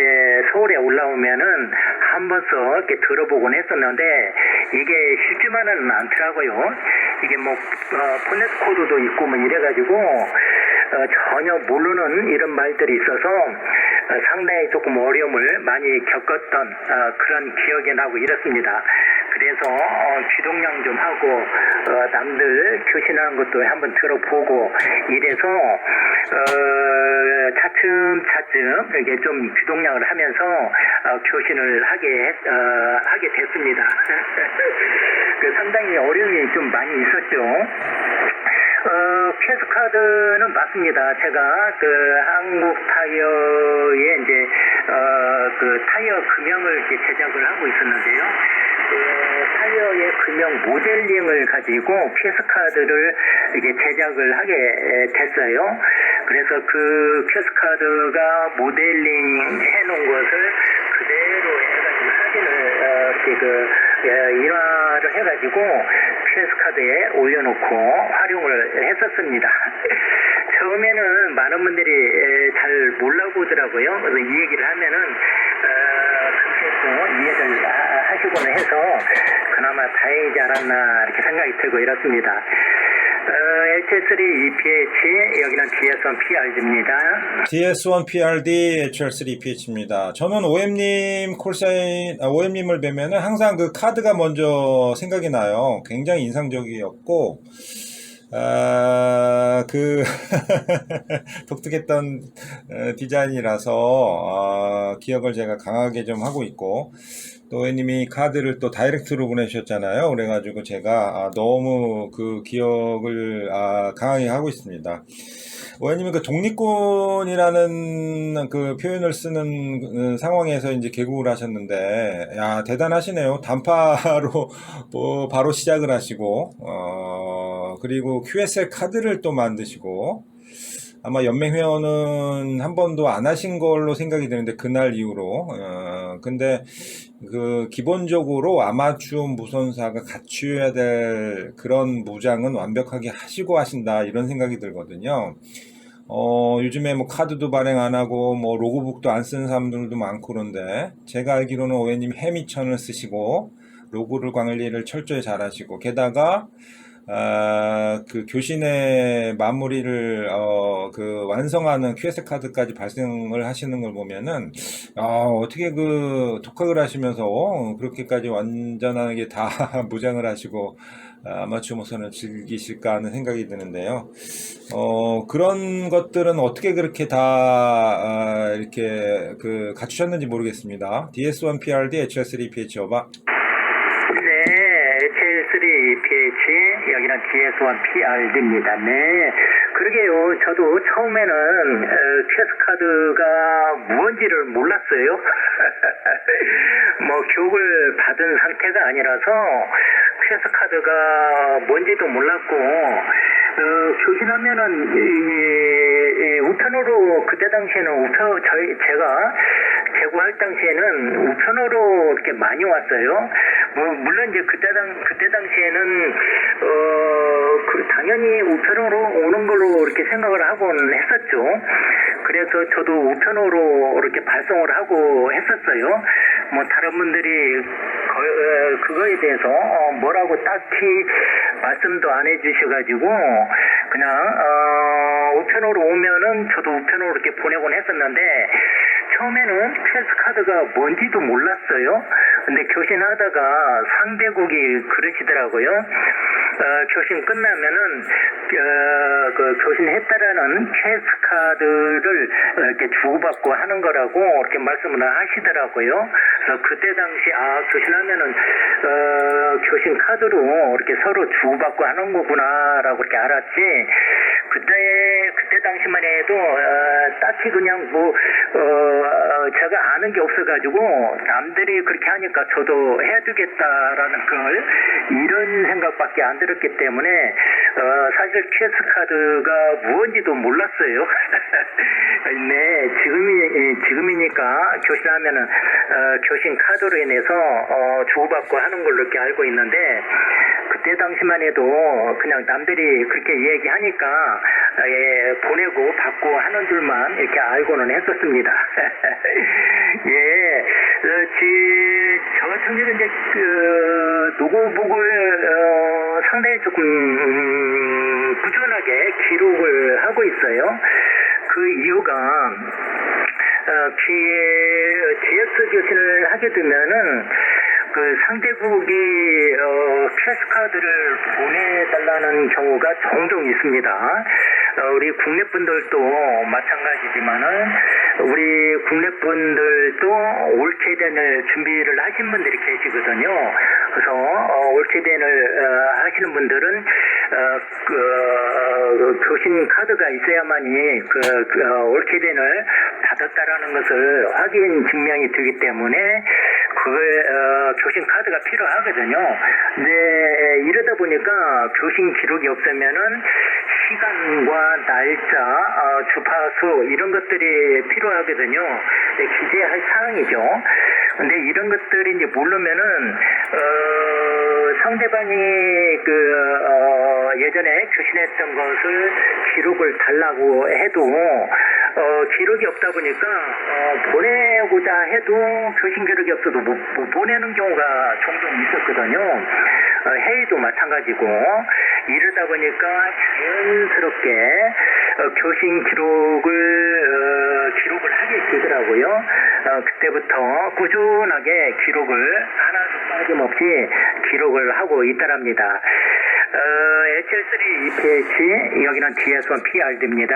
서울에 올라오면은 한 번씩 이렇게 들어보곤 했었는데 이게 쉽지만은 않더라고요. 이게 뭐 포넷 코드도 있고 뭐 이래가지고 전혀 모르는 이런 말들이 있어서 상당히 조금 어려움을 많이 겪었던 그런 기억이 나고 이렇습니다. 그래서 귀동량 좀 하고 남들 교신하는 것도 한번 들어보고 이래서 차츰차츰 이렇게 좀 귀동량을 하면서 교신을 하게 됐습니다. 상당히 어려움이 좀 많이 있었죠. PS 카드는 맞습니다. 제가 한국 타이어에 이제 그 타이어 금형을 이렇게 제작을 하고 있었는데요. 타이어의 금형 모델링을 가지고 PS 카드를 이렇게 제작을 하게 됐어요. 그래서 그 PS 카드가 모델링 해놓은 것을 그대로 해가지고 사진을 인화를 해가지고 PS 카드에 올려놓고 활용을 했었습니다. 처음에는 많은 분들이 잘 몰라보더라고요. 그래서 이 얘기를 하면은 금세 이해를 하시고는 해서 그나마 다행이지 않았나 이렇게 생각이 들고 이렇습니다. HL3 EPH 여기는 DS1 PRD입니다. DS1 PRD HL3 PH입니다. 저는 OM님 콜사인, OM님을 뵈면은 항상 그 카드가 먼저 생각이 나요. 굉장히 인상적이었고, 독특했던 디자인이라서, 기억을 제가 강하게 좀 하고 있고, 또 OM님이 카드를 또 다이렉트로 보내주셨잖아요. 그래가지고 제가 너무 그 기억을 강하게 하고 있습니다. OM님이 그 독립군이라는 그 표현을 쓰는 상황에서 이제 개국을 하셨는데, 야, 대단하시네요. 단파로 바로 시작을 하시고, 그리고 QSL 카드를 또 만드시고, 아마 연맹회원은 한 번도 안 하신 걸로 생각이 되는데, 그날 이후로. 근데, 기본적으로 아마추어 무선사가 갖추어야 될 그런 무장은 완벽하게 하시고 하신다, 이런 생각이 들거든요. 요즘에 뭐 카드도 발행 안 하고, 뭐 로고북도 안 쓰는 사람들도 많고 그런데, 제가 알기로는 오해님 해미천을 쓰시고, 로고를 관리를 철저히 잘 하시고, 게다가, 그 교신의 마무리를 그 완성하는 QS 카드까지 발생을 하시는 걸 보면은 어떻게 그 독학을 하시면서 그렇게까지 완전하게 다 무장을 하시고 아마추어 모선을 즐기실까 하는 생각이 드는데요. 그런 것들은 어떻게 그렇게 다 이렇게 그 갖추셨는지 모르겠습니다. DS1 PRD HL3 PH 어바. 네, HL3PH 여기는 DS1 PRD입니다. 네, 그러게요. 저도 처음에는 QS 카드가 무언지를 몰랐어요. 뭐 교육을 받은 상태가 아니라서 QS 카드가 뭔지도 몰랐고 교신하면은 우편으로 그때 당시에는 제가 재고할 당시에는 우편으로 이렇게 많이 왔어요. 물론 이제 그때 당시에는 당연히 우편으로 오는 걸로 이렇게 생각을 하곤 했었죠. 그래서 저도 우편으로 이렇게 발송을 하고 했었어요. 뭐 다른 분들이 그거에 대해서 뭐라고 딱히 말씀도 안 해주셔가지고 그냥 우편으로 오면은 저도 우편으로 이렇게 보내곤 했었는데 처음에는 QS 카드가 뭔지도 몰랐어요. 근데 교신하다가 상대국이 그러시더라고요. 교신 끝나면은 그 교신했다라는 QS 카드를 이렇게 주고받고 하는 거라고 이렇게 말씀을 하시더라고요. 그래서 그때 당시 교신하면은 교신 카드로 이렇게 서로 주고받고 하는 거구나라고 이렇게 알았지. 그때 당시만 해도 딱히 그냥 제가 아는 게 없어가지고 남들이 그렇게 하니까 저도 해야 되겠다라는 걸 이런 생각밖에 안 들었기 때문에 사실 QS 카드가 무언지도 몰랐어요. 네, 지금이니까 교신하면은 교신 카드로 인해서 주고받고 하는 걸로 이렇게 알고 있는데 그때 당시만 해도 그냥 남들이 그렇게 얘기하니까 보내고 받고 하는 줄만 이렇게 알고는 했었습니다. 예, 저 같은 경우는 이제 노고북을 상당히 조금 꾸준하게 기록을 하고 있어요. 그 이유가 GS 교신을 하게 되면은 그 상대국이 QS 카드를 보내달라는 경우가 종종 있습니다. 우리 국내 분들도 마찬가지지만은 우리 국내 분들도 올케덴을 준비를 하신 분들이 계시거든요. 그래서 올케덴을 하시는 분들은 교신 카드가 있어야만이 올케덴을 받았다라는 것을 확인 증명이 되기 때문에 그걸 교신 카드가 필요하거든요. 근데 이러다 보니까 교신 기록이 없으면은 시간과 날짜, 주파수 이런 것들이 필요하거든요. 기재할 사항이죠. 근데 이런 것들이 이제 모르면은 상대방이 예전에 교신했던 것을 기록을 달라고 해도 기록이 없다 보니까 보내고자 해도 교신 기록이 없어도 못 보내는 경우가 종종 있었거든요. 회의도 마찬가지고 이러다 보니까 자연스럽게 교신 기록을 하게 되더라고요. 그때부터 꾸준하게 기록을 하나도 빠짐없이 기록을 하고 있다랍니다. HL3PH 여기는 DS1 PRD입니다.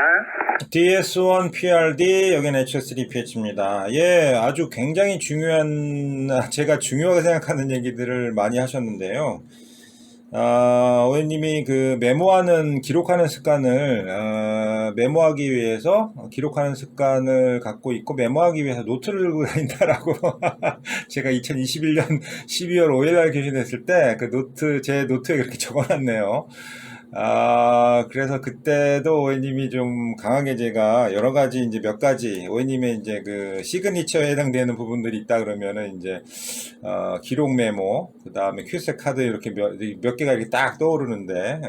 DS1 PRD 여기는 HL3 PH입니다. 예, 아주 굉장히 중요한 제가 중요하게 생각하는 얘기들을 많이 하셨는데요. 오해님이 그 기록하는 습관을 메모하기 위해서 기록하는 습관을 갖고 있고 메모하기 위해서 노트를 들고 다닌다라고 제가 2021년 12월 5일 날 교신했을 때 그 제 노트에 그렇게 적어놨네요. 그래서 그때도 오해님이 좀 강하게 제가 여러 가지 이제 몇 가지 오해님의 이제 그 시그니처에 해당되는 부분들이 있다 그러면은 이제 기록 메모, 그 다음에 큐세 카드 이렇게 몇 개가 이렇게 딱 떠오르는데,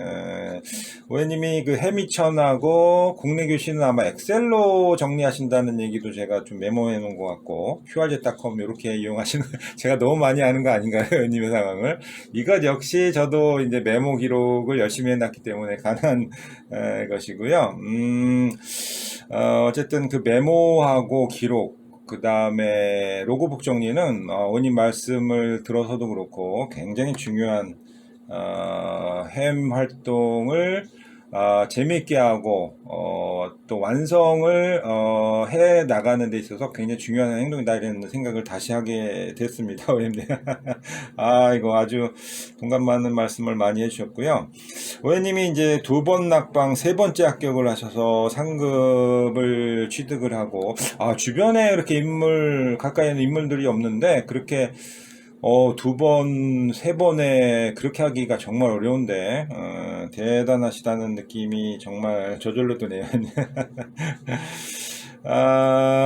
오해님이 그 해미천하고 국내 교신은 아마 엑셀로 정리하신다는 얘기도 제가 좀 메모해 놓은 것 같고, qrz.com 이렇게 이용하시는, 제가 너무 많이 아는 거 아닌가요? 오해님의 상황을. 이것 역시 저도 이제 메모 기록을 열심히 해놨기 때문에 가능한 것이고요. 어쨌든 그 메모하고 기록, 그 다음에 로고북 정리는 원님 말씀을 들어서도 그렇고 굉장히 중요한 햄 활동을 재미있게 하고 또 완성을 해 나가는 데 있어서 굉장히 중요한 행동이다 이런 생각을 다시 하게 됐습니다. 오해님. 이거 아주 공감 많은 말씀을 많이 해주셨고요. 오해님이 이제 2번 낙방 3번째 합격을 하셔서 상급을 취득을 하고 주변에 이렇게 가까이 있는 인물들이 없는데 그렇게 2번, 3번에 그렇게 하기가 정말 어려운데, 대단하시다는 느낌이 정말 저절로 드네요.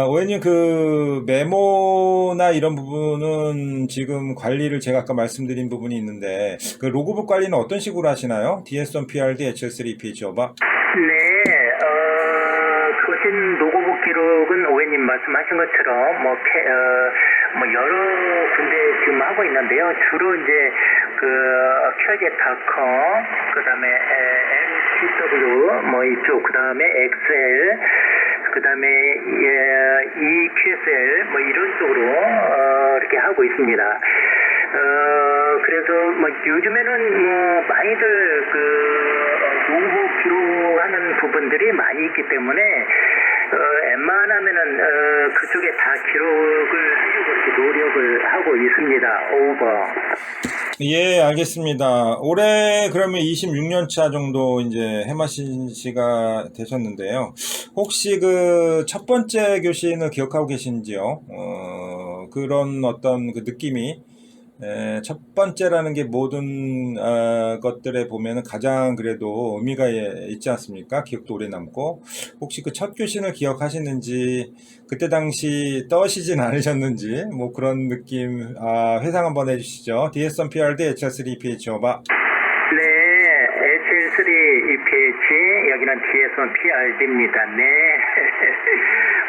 오해님, 그, 메모나 이런 부분은 지금 관리를 제가 아까 말씀드린 부분이 있는데, 그 로그북 관리는 어떤 식으로 하시나요? DS1, PRD, HL3, PH 오바? 네, 교신 로고북 기록은 오해님 말씀하신 것처럼 여러 군데 지금 하고 있는데요. 주로 이제 QRZ.com, 그 다음에 LCW, 이쪽, 그 다음에 엑셀, 그 다음에 EQSL, 이런 쪽으로 이렇게 하고 있습니다. 그래서 요즘에는 많이들 로그북 기록하는 부분들이 많이 있기 때문에 웬만하면은 그쪽에 다 기록을 하려고 이렇게 노력을 하고 있습니다. 오버. 예, 알겠습니다. 올해 그러면 26년 차 정도 이제 해마신 씨가 되셨는데요. 혹시 그 첫 번째 교신을 기억하고 계신지요? 그런 어떤 그 느낌이 첫 번째라는 게 모든 것들에 보면은 가장 그래도 의미가 있지 않습니까? 기억도 오래 남고 혹시 그 첫 교신을 기억하시는지 그때 당시 떠시진 않으셨는지 뭐 그런 느낌 회상 한번 해주시죠. DS1 PRD HL3 EPH 오바. 네, HL3 EPH 여기는 DS1 PRD입니다. 네.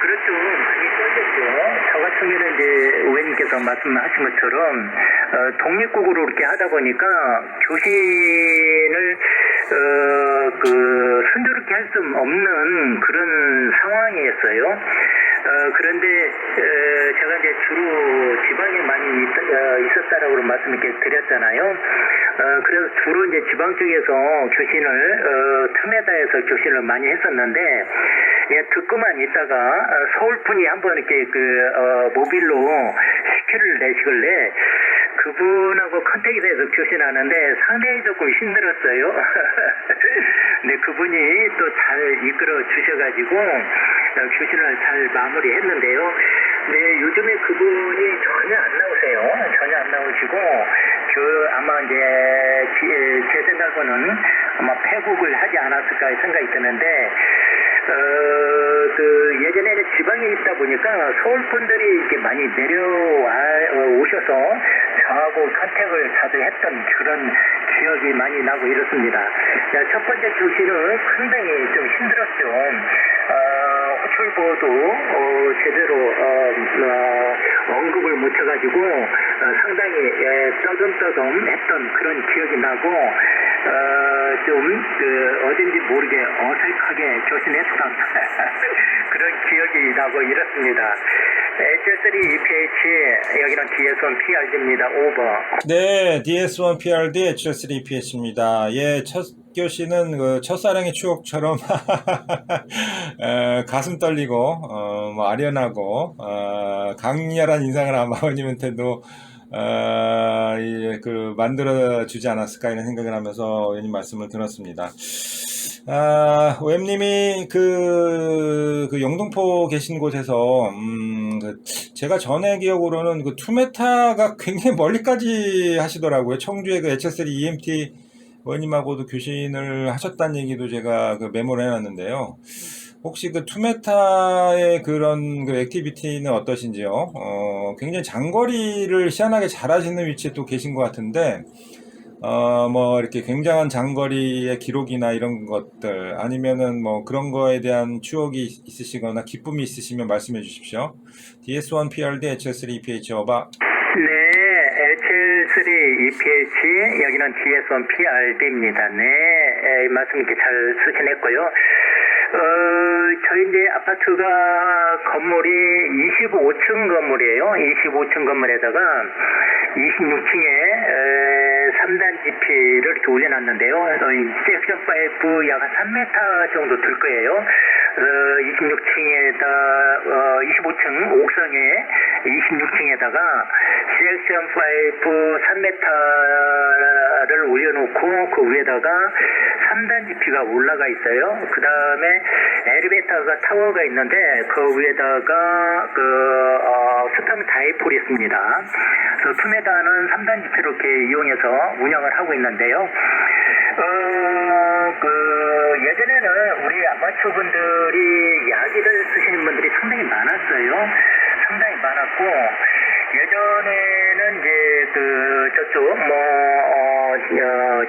그렇죠. 많이 떨렸죠. 저 같은 경우는 이제 의원님께서 말씀하신 것처럼 독립국으로 이렇게 하다 보니까 교신을 순조롭게 할 수 없는 그런 상황이었어요. 그런데 제가 이제 주로 지방에 많이 있었다라고 말씀 이렇게 드렸잖아요. 그래서 주로 이제 지방 쪽에서 교신을 틈에다해서 교신을 많이 했었는데 듣고만 있다가 서울분이 한번 이렇게 모빌로 시큐를 내시길래 그분하고 컨택이 돼서 교신하는데 상당히 조금 힘들었어요. 근데 그분이 또 잘 이끌어 주셔가지고 교신을 잘 마무리했는데요. 네, 요즘에 그분이 전혀 안 나오세요. 전혀 안 나오시고 아마 이제 제 생각으로는 아마 폐국을 하지 않았을까 생각이 드는데 예전에는 지방에 있다 보니까 서울 분들이 이렇게 많이 오셔서 저하고 컨택을 자주 했던 그런 기억이 많이 나고 이렇습니다. 첫 번째 교신은 상당히 좀 힘들었죠. 호출보도 제대로 언급을 못해가지고 상당히 떠듬떠듬했던 그런 기억이 나고 어딘지 모르게 어색하게 교신했던 그런 기억이 나고 이렇습니다. HL3 EPH 여기는 DS1 PRD입니다. 오버. 네, DS1 PRD HL3 EPH입니다. 예, 첫 교시는 그 첫사랑의 추억처럼 가슴 떨리고 뭐 아련하고 강렬한 인상을 아마 의원님한테도 만들어 주지 않았을까 이런 생각을 하면서 의원님 말씀을 들었습니다. 오엠님이 그 영등포 계신 곳에서 제가 전에 기억으로는 그 투메타가 굉장히 멀리까지 하시더라고요. 청주의 그 HL3 EMT 의원님하고도 교신을 하셨다는 얘기도 제가 그 메모를 해놨는데요. 혹시 그 투메타의 그런 그 액티비티는 어떠신지요? 굉장히 장거리를 희한하게 잘하시는 위치에 또 계신 것 같은데, 뭐 이렇게 굉장한 장거리의 기록이나 이런 것들 아니면은 뭐 그런 거에 대한 추억이 있으시거나 기쁨이 있으시면 말씀해 주십시오. DS1 PRD HS3 EPH 어바. 네, HL3 EPH 여기는 DS1 PRD입니다. 네, 말씀 이렇게 잘 수신했고요. 저희 이제 아파트가 건물이 25층 건물이에요. 25층 건물에다가 26층에 3단 지피를 이렇게 올려놨는데요. 섹션 파이프 약 한 3m 정도 들 거예요. 26층에다 25층 옥상에 26층에다가 섹션 파이프 3m를 올려놓고 그 위에다가 3단 지피가 올라가 있어요. 그 다음에 엘리베이터가 타워가 있는데 그 위에다가 수평 다이폴이 있습니다. 그래서 2m는 3단 지피로 이렇게 이용해서 운영을 하고 있는데요. 예전에는 우리 아마추어분들이 야기를 쓰시는 분들이 상당히 많았어요. 상당히 많았고, 예전에는 이제 저쪽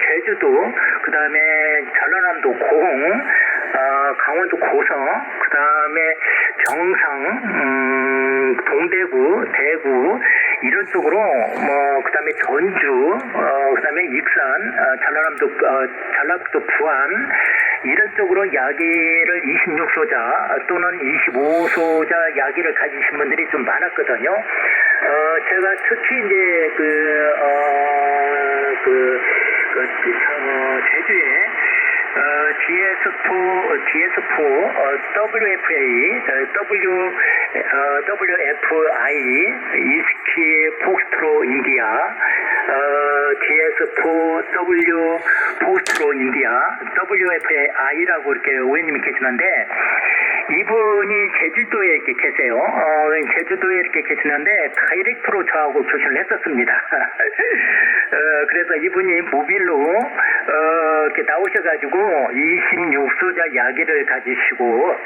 제주도, 그 다음에 전라남도 고흥, 강원도 고성, 그 다음에 경상, 동대구, 대구 이런 쪽으로 그 다음에 전주, 그 다음에 익산, 전라북도 부안 이런 쪽으로 야기를 26소자 또는 25소자 야기를 가지신 분들이 좀 많았거든요. 제가 특히 이제 제주에 GS4, WFI, 이스키 폭스트로 인디아, GS4W 포스트로 인디아, WFI라고 이렇게 의원님이 계시는데, 이분이 제주도에 이렇게 계세요. 제주도에 이렇게 계시는데, 다이렉트로 저하고 교신을 했었습니다. 그래서 이분이 모빌로, 이렇게 나오셔가지고, 26소자 야기를 가지시고,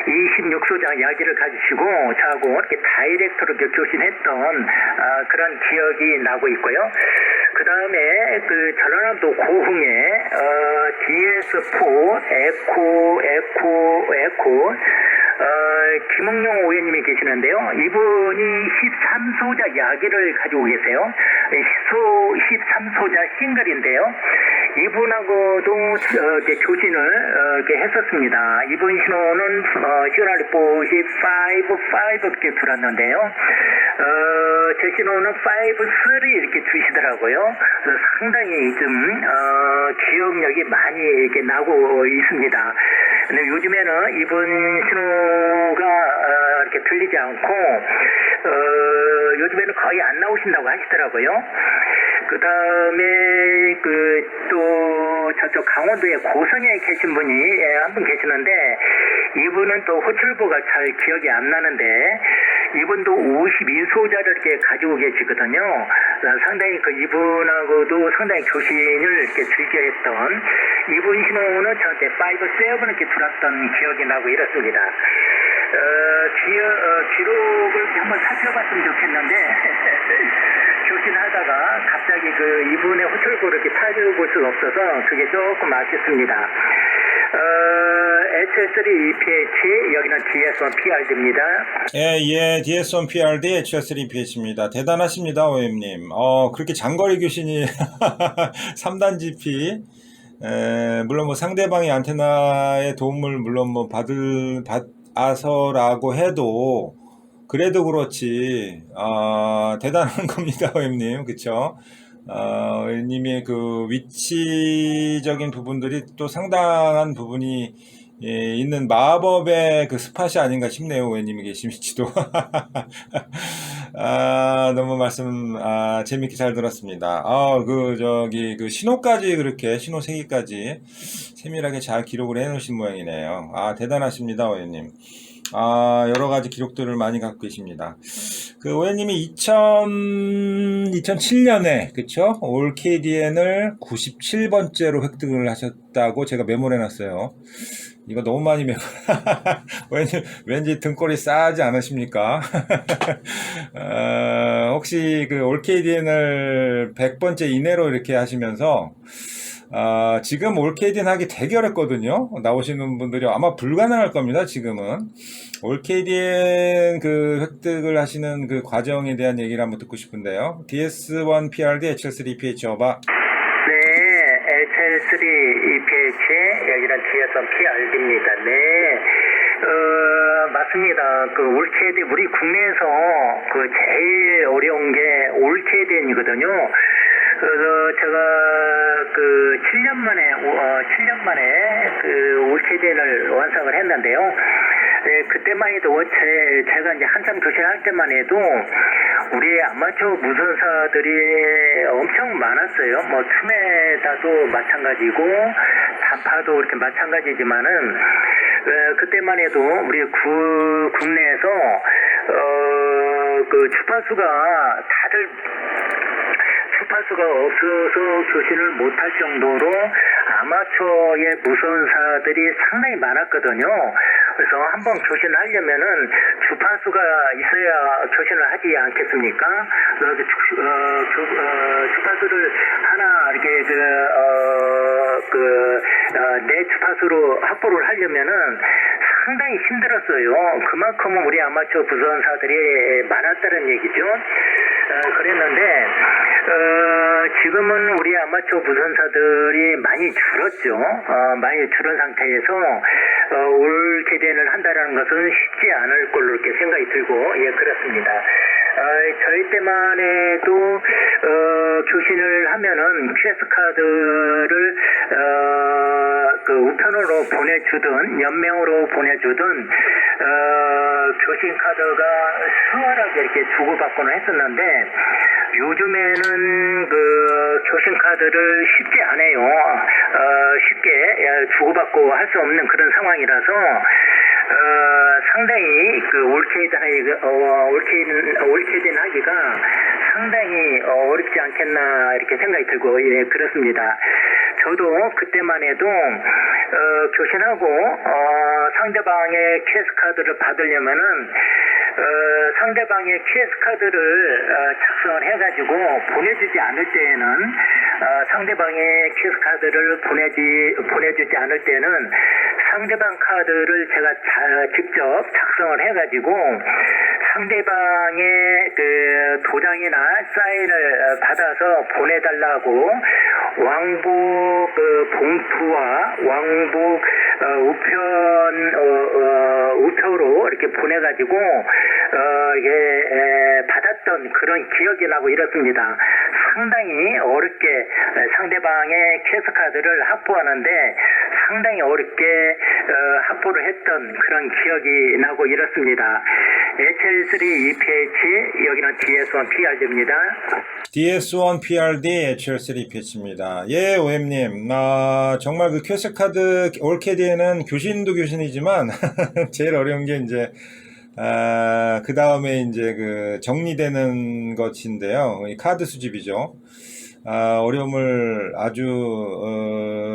26소자 야기를 가지시고 저하고 이렇게 다이렉트로 이렇게 교신했던 그런 기억이 나고 있고요. 그 다음에 전라남도 고흥에 DS4 에코 김홍룡 의원님이 계시는데요. 이분이 13소자 야기를 가지고 계세요. 13소자 싱글인데요. 이분하고도 교신을 이렇게 했었습니다. 이분 신호는 시그널 리포시 5 이렇게 들었는데요. 제 신호는 5, 3 이렇게 주시더라고요. 그래서 상당히 좀 기억력이 많이 이렇게 나고 있습니다. 근데 요즘에는 이분 신호가 이렇게 들리지 않고 요즘에는 거의 안 나오신다고 하시더라고요. 그 다음에 또 저쪽 강원도의 고성에 계신 분이 한 분 계시는데 이분은 또 호출부가 잘 기억이 안 나는데 이분도 51소자를 이렇게 가지고 계시거든요. 상당히 이분하고도 상당히 교신을 이렇게 즐겨했던 이분 신호는 저한테 5, 7 이렇게 들었던 기억이 나고 이렇습니다. 기록을 한번 살펴봤으면 좋겠는데 교신하다가 갑자기 이분의 호출부를 이렇게 찾아볼 수가 없어서 그게 조금 아쉽습니다. HS3 EPH 여기는 DS1 PRD입니다. 예, DS1 PRD HS3 EPH입니다. 대단하십니다, 오엠님. 그렇게 장거리 교신이 3단 GP 물론 뭐 상대방의 안테나의 도움을 물론 뭐 받아서라고 해도 그래도 그렇지 대단한 겁니다, 오엠님. 그쵸? 님의 그 위치적인 부분들이 또 상당한 부분이 있는 마법의 그 스팟이 아닌가 싶네요, 오해님이 계시미지도. 너무 말씀, 재밌게 잘 들었습니다. 신호까지 그렇게, 신호 세기까지 세밀하게 잘 기록을 해 놓으신 모양이네요. 대단하십니다, 오해님. 여러 가지 기록들을 많이 갖고 계십니다. 그 오해님이 2007년에 그쵸? 올 KDN을 97번째로 획득을 하셨다고 제가 메모를 해놨어요. 이거 너무 많이 메모. 왠지 등골이 싸지 않으십니까? 혹시 그 올 KDN을 100번째 이내로 이렇게 하시면서 지금 올 KDN 하기 되게 어렵거든요. 나오시는 분들이 아마 불가능할 겁니다. 지금은 올 KDN 그 획득을 하시는 그 과정에 대한 얘기를 한번 듣고 싶은데요. DS1 PRD, HL3 PH 어바. 네, HL3 EPH 여기는 DS1 PRD입니다. 네, 맞습니다. 그 올케이드 우리 국내에서 그 제일 어려운 게 올케이드이거든요. 그래서 제가 그 7년 만에 그 올케이드를 완성을 했는데요. 네, 그때만 해도 제가 이제 한참 교체할 때만 해도 우리 아마추어 무선사들이 엄청 많았어요. 뭐 투메다도 마찬가지고 다파도 이렇게 마찬가지지만은 그때만 해도 우리 국내에서 그 주파수가 다들 주파수가 없어서 교신을 못할 정도로 아마추어의 무선사들이 상당히 많았거든요. 그래서 한번 교신을 하려면은 주파수가 있어야 교신을 하지 않겠습니까? 그래서 주파수를 하나 이렇게 내 주파수로 확보를 하려면은 상당히 힘들었어요. 그만큼 우리 아마추어 무선사들이 많았다는 얘기죠. 그랬는데 지금은 우리 아마추어 무선사들이 많이 줄었죠. 많이 줄은 상태에서 올 KDN을 한다라는 것은 쉽지 않을 걸로 이렇게 생각이 들고, 예, 그렇습니다. 저희 때만 해도 교신을 하면은 QS 카드를 그 우편으로 보내주든 연명으로 보내주든 교신 카드가 수월하게 이렇게 주고받고는 했었는데, 요즘에는 그 교신 카드를 쉽게 안 해요. 쉽게 주고받고 할 수 없는 그런 상황이라서 상당히 그 올케이든 하기가 상당히 어렵지 않겠나 이렇게 생각이 들고, 예, 그렇습니다. 저도 그때만 해도 교신하고 상대방의 QS 카드를 받으려면은 상대방의 QS 카드를 작성을 해가지고 보내주지 않을 때에는 상대방의 QS 카드를 보내주지 않을 때는 상대방 카드를 제가 직접 작성을 해가지고 상대방의 그 도장이나 사인을 받아서 보내달라고 왕복 봉투와 왕복 우표로 이렇게 보내가지고 이게 받았던 그런 기억이 나고 이렇습니다. 상당히 어렵게 상대방의 캐스 카드를 확보하는데 상당히 어렵게 확보를 했던 그런 기억이 나고 이렇습니다. HL3 EPH 여기는 DS1 PRD입니다. DS1 PRD HL3 PH입니다. 예, 오엠님. 정말 그 퀘스 카드 올 KDN은 교신도 교신이지만 제일 어려운 게 이제 그 다음에 이제 그 정리되는 것인데요. 이 카드 수집이죠. 어려움을 아주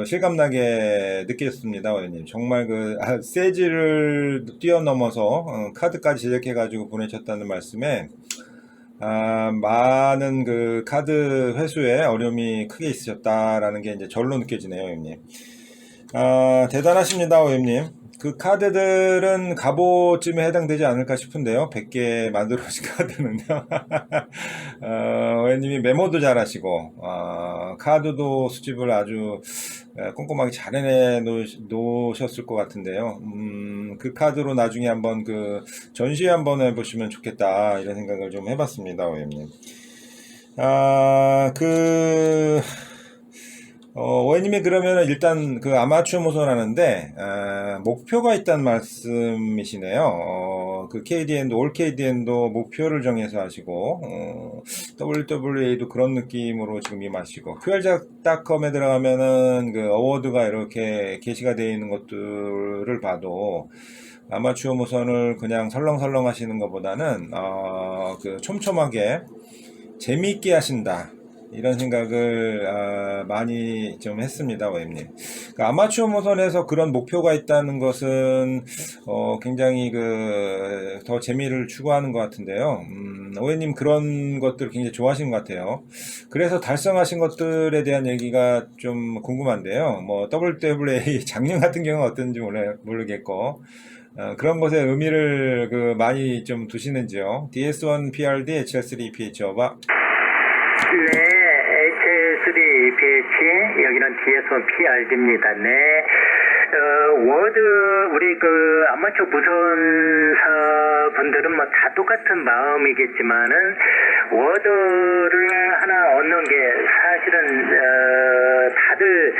실감나게 느꼈습니다, 오해님. 정말 그 세지를 뛰어넘어서 카드까지 제작해가지고 보내셨다는 말씀에 많은 그 카드 회수에 어려움이 크게 있으셨다라는 게 이제 절로 느껴지네요, 오해님. 대단하십니다, 오해님. 그 카드들은 갑오쯤에 해당되지 않을까 싶은데요. 100개 만들어 오신 카드는요. 오해님이 메모도 잘 하시고, 카드도 수집을 아주 꼼꼼하게 잘 해내 놓으셨을 것 같은데요. 그 카드로 나중에 한번 그 전시회 한번 해보시면 좋겠다, 이런 생각을 좀 해봤습니다, 오해님. 오해님이 그러면 일단 그 아마추어 무선 하는데 목표가 있다는 말씀이시네요. 그 KDN도, 올 KDN도 목표를 정해서 하시고, WWA도 그런 느낌으로 지금 임하시고, QLJ닷컴에 들어가면은 그 어워드가 이렇게 게시가 되어 있는 것들을 봐도, 아마추어 무선을 그냥 설렁설렁 하시는 것보다는, 그 촘촘하게 재미있게 하신다. 이런 생각을 많이 좀 했습니다, 오엠님. 그러니까 아마추어 무선에서 그런 목표가 있다는 것은 굉장히 더 재미를 추구하는 것 같은데요. 오엠님 그런 것들을 굉장히 좋아하시는 것 같아요. 그래서 달성하신 것들에 대한 얘기가 좀 궁금한데요. 뭐 WWA 작년 같은 경우는 어떤지 모르겠고. 그런 것에 의미를 많이 좀 두시는지요. DS1 PRD HL3 PH 어바. 네, HL3BH, 여기는 DS1 PRD입니다. 네. 워드, 우리 아마추어 무선사 분들은 뭐 다 똑같은 마음이겠지만은, 워드를 하나 얻는 게 사실은, 다들,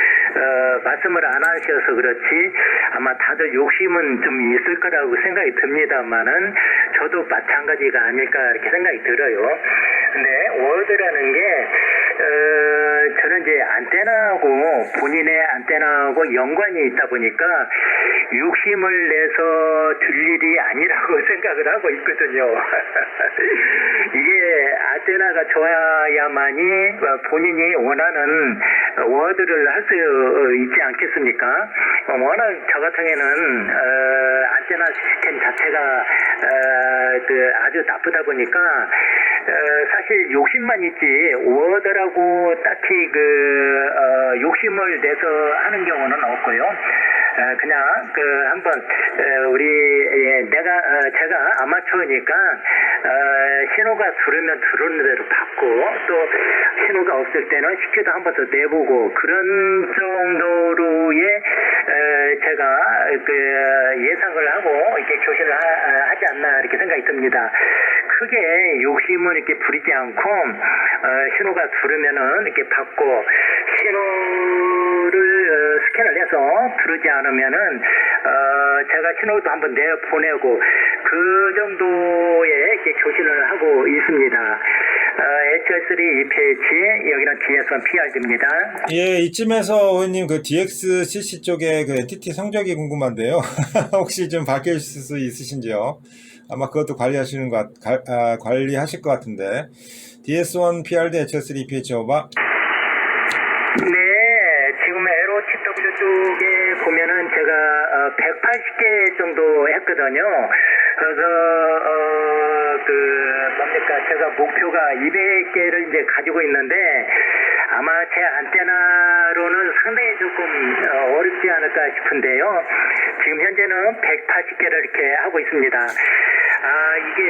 말씀을 안 하셔서 그렇지, 아마 다들 욕심은 좀 있을 거라고 생각이 듭니다만은, 저도 마찬가지가 아닐까 이렇게 생각이 들어요. 근데, 워드라는 게, 저는 이제 안테나하고 본인의 안테나하고 연관이 있다 보니까 욕심을 내서 줄 일이 아니라고 생각을 하고 있거든요. 이게 안테나가 좋아야만이 본인이 원하는 워드를 할 수 있지 않겠습니까? 워낙 저 같은 경우에는 안테나 시스템 자체가 아주 나쁘다 보니까 사실 욕심만 있지 워드라고 딱히 욕심을 내서 하는 경우는 없고요. 그냥 한번 제가 아마추어니까 신호가 들으면 들어오는 대로 받고 또 신호가 없을 때는 CQ도 한 번 더 내보고 그런 정도로의 제가 예상을 하고 이렇게 교신을 하지 않나 이렇게 생각이 듭니다. 크게 욕심을 이렇게 부리지 않고 신호가 들으면은 이렇게 받고 신호를 스캔을 해서 들으지 않으면은 제가 신호도 한번 내보내고 그 정도의 이렇게 교신을 하고 있습니다. HL3 EPH 여기는 DS1 PRD입니다. 예, 이쯤에서 오해님 DXCC 쪽에 NTT 성적이 궁금한데요. 혹시 좀 밝혀주실 수 있으신지요? 아마 그것도 관리하실 것 같은데. DS1 PRD HL3 EPH 오바. 네, 지금 LOTW 쪽에 보면은 제가 180개 정도 했거든요. 그래서 제가 목표가 200개를 이제 가지고 있는데 아마 제 안테나로는 상당히 조금 어렵지 않을까 싶은데요. 지금 현재는 180개를 이렇게 하고 있습니다. 이게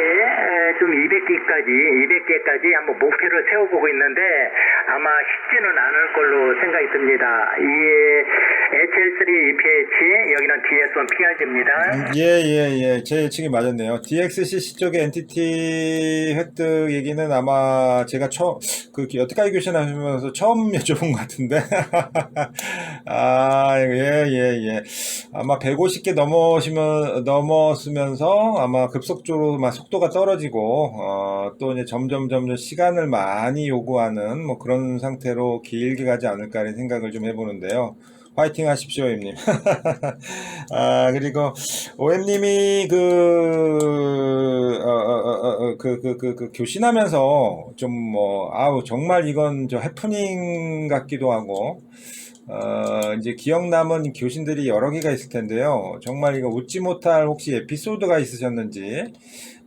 좀 200개까지 한번 목표를 세워보고 있는데 아마 쉽지는 않을 걸로 생각이 듭니다. 이 HL3 EPH 여기는 DS1 PRD입니다. 예. 제 예측이 맞았네요. DXCC 쪽에 NTT 획득 얘기는 아마 제가 여태까지 교신하시면서 처음 여쭤본 것 같은데. 예. 아마 150개 넘었으면서 아마 급속도로 막 속도가 떨어지고, 또 이제 점점 시간을 많이 요구하는 뭐 그런 상태로 길게 가지 않을까 하는 생각을 좀 해보는데요. 화이팅 하십시오, 오엠님. 그리고, 오엠님이 교신하면서 좀 정말 이건 해프닝 같기도 하고, 이제 기억 남은 교신들이 여러 개가 있을 텐데요. 정말 이거 웃지 못할 혹시 에피소드가 있으셨는지,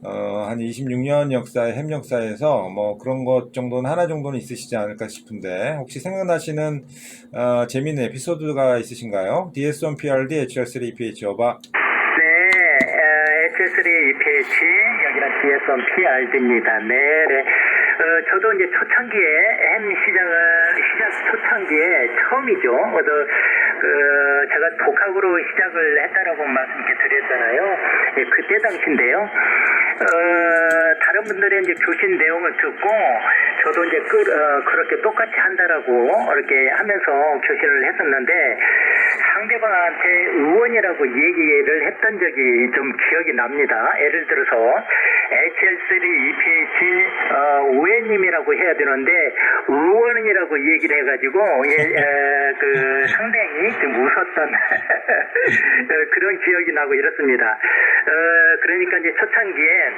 한 26년 햄 역사에서 뭐 그런 것 정도는 하나 정도는 있으시지 않을까 싶은데, 혹시 생각나시는, 재미있는 에피소드가 있으신가요? DS1 PRD HL3 EPH 어바. 네, HL3 EPH 여기는 DS1 PRD입니다. 네. 저도 이제 초창기에 시작 초창기에 처음이죠. 그래서 제가 독학으로 시작을 했다라고 말씀 이렇게 드렸잖아요. 예, 그때 당시인데요. 다른 분들의 이제 교신 내용을 듣고 저도 이제 그렇게 똑같이 한다라고 이렇게 하면서 교신을 했었는데 상대방한테 의원이라고 얘기를 했던 적이 좀 기억이 납니다. 예를 들어서 HL3 EPH 오해님이라고 해야 되는데 의원이라고 얘기를 해가지고 그 상당히 좀 웃었던 그런 기억이 나고 이렇습니다. 그러니까 이제 초창기에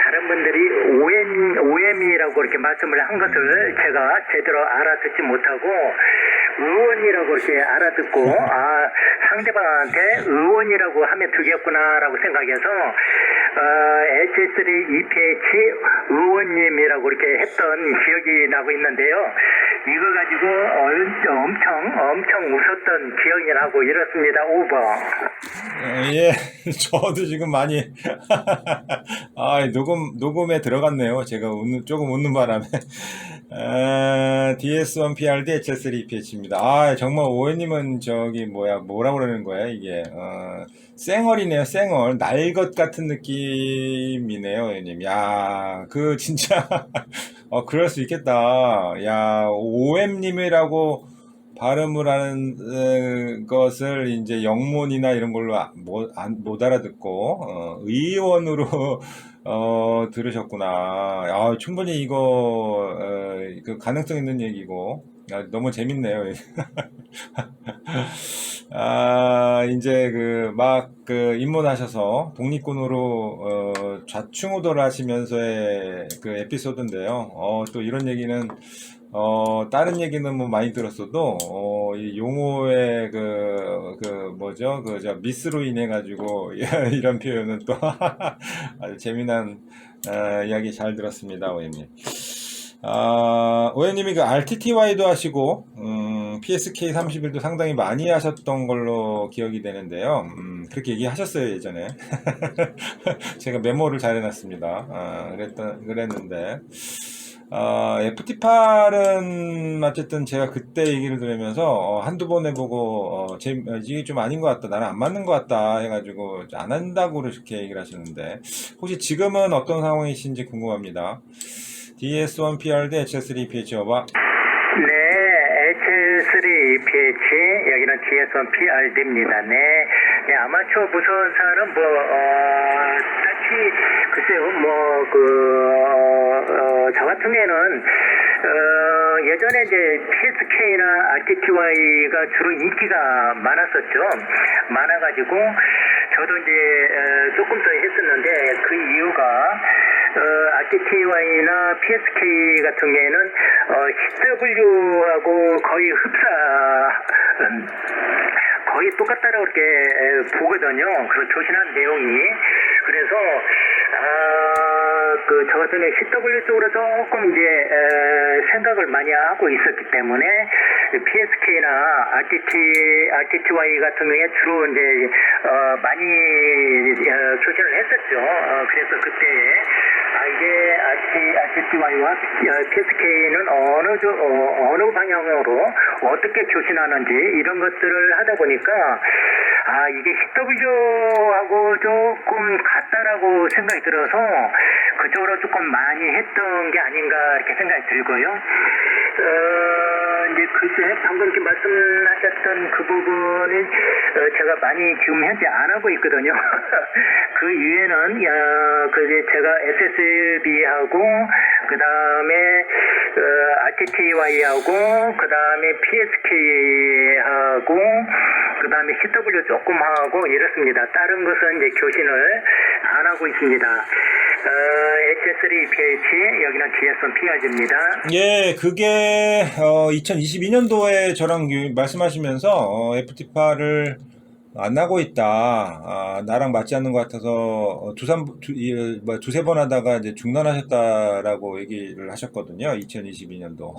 다른 분들이 OM이라고 이렇게 말씀을 한 것을 제가 제대로 알아듣지 못하고 의원이라고 이렇게 알아듣고 상대방한테 의원이라고 하면 되겠구나라고 생각해서 HS3 EPH 의원님이라고 이렇게 했던 기억이 나고 있는데요. 이거 가지고 엄청 웃었던 기억이 나고 이렇습니다. 오버. 예, 저도 지금 많이 녹음에 들어갔네요. 제가 조금 웃는 바람에. DS1PRD HL3PH입니다. 정말 오해님은 뭐라 그러는 거야, 이게. 쌩얼이네요, 쌩얼. 날 것 같은 느낌이네요, 오해님. 야, 진짜, 그럴 수 있겠다. 야, OM님이라고 발음을 하는 것을 이제 영문이나 이런 걸로 못 알아듣고, 의원으로, 들으셨구나. 충분히 이거, 그 가능성 있는 얘기고, 너무 재밌네요. 이제 입문하셔서 독립군으로, 좌충우돌 하시면서의 그 에피소드인데요. 또 이런 얘기는, 다른 얘기는 뭐 많이 들었어도, 이 용어의 미스로 인해가지고, 이런 표현은 또, 아주 재미난, 이야기 잘 들었습니다, 오해님. 오해님이 그 RTTY도 하시고, PSK 31도 상당히 많이 하셨던 걸로 기억이 되는데요. 그렇게 얘기하셨어요, 예전에. 제가 메모를 잘 해놨습니다. 그랬는데. FT8은 어쨌든 제가 그때 얘기를 들으면서 한두 번 해보고 이게 좀 아닌 것 같다, 나는 안 맞는 것 같다 해가지고 안 한다고 그렇게 얘기를 하셨는데 혹시 지금은 어떤 상황이신지 궁금합니다. DS1PRD HL3PH 오버. 네, HL3PH 여기는 DS1PRD입니다. 네, 아마추어 무선사는 딱히 글쎄요, 저 같은 경우에는 예전에 이제 PSK나 RTTY가 주로 인기가 많았었죠. 많아가지고 저도 이제 조금 더 했었는데 그 이유가 RTTY나 PSK 같은 경우에는 CW하고 거의 거의 똑같다라고 이렇게 보거든요. 그 조신한 내용이. 그래서 저 같은 경우에 CW 쪽으로 조금 이제 생각을 많이 하고 있었기 때문에 PSK나 RTTY 같은 경우에 주로 이제 많이 조신을 했었죠. 그래서 그때 이게 RTTY와 PSK는 어느 방향으로 어떻게 교신하는지 이런 것들을 하다 보니까 이게 CW하고 조금 같다라고 생각이 들어서 그쪽으로 조금 많이 했던 게 아닌가 이렇게 생각이 들고요. 이제 글쎄 방금 이렇게 말씀하셨던 그 부분은 제가 많이 지금 현재 안 하고 있거든요. 그 이유에는 제가 SSB하고 그 다음에 RTTY하고 그 다음에 PSK하고 그 다음에 CW 조금 하고 이렇습니다. 다른 것은 이제 교신을 안 하고 있습니다. HS3PH 여기는 DS1PRD입니다. 예, 그게 2022년도에 저랑 말씀하시면서 FT8을 안 하고 있다. 나랑 맞지 않는 것 같아서 두세 번 하다가 이제 중단하셨다라고 얘기를 하셨거든요. 2022년도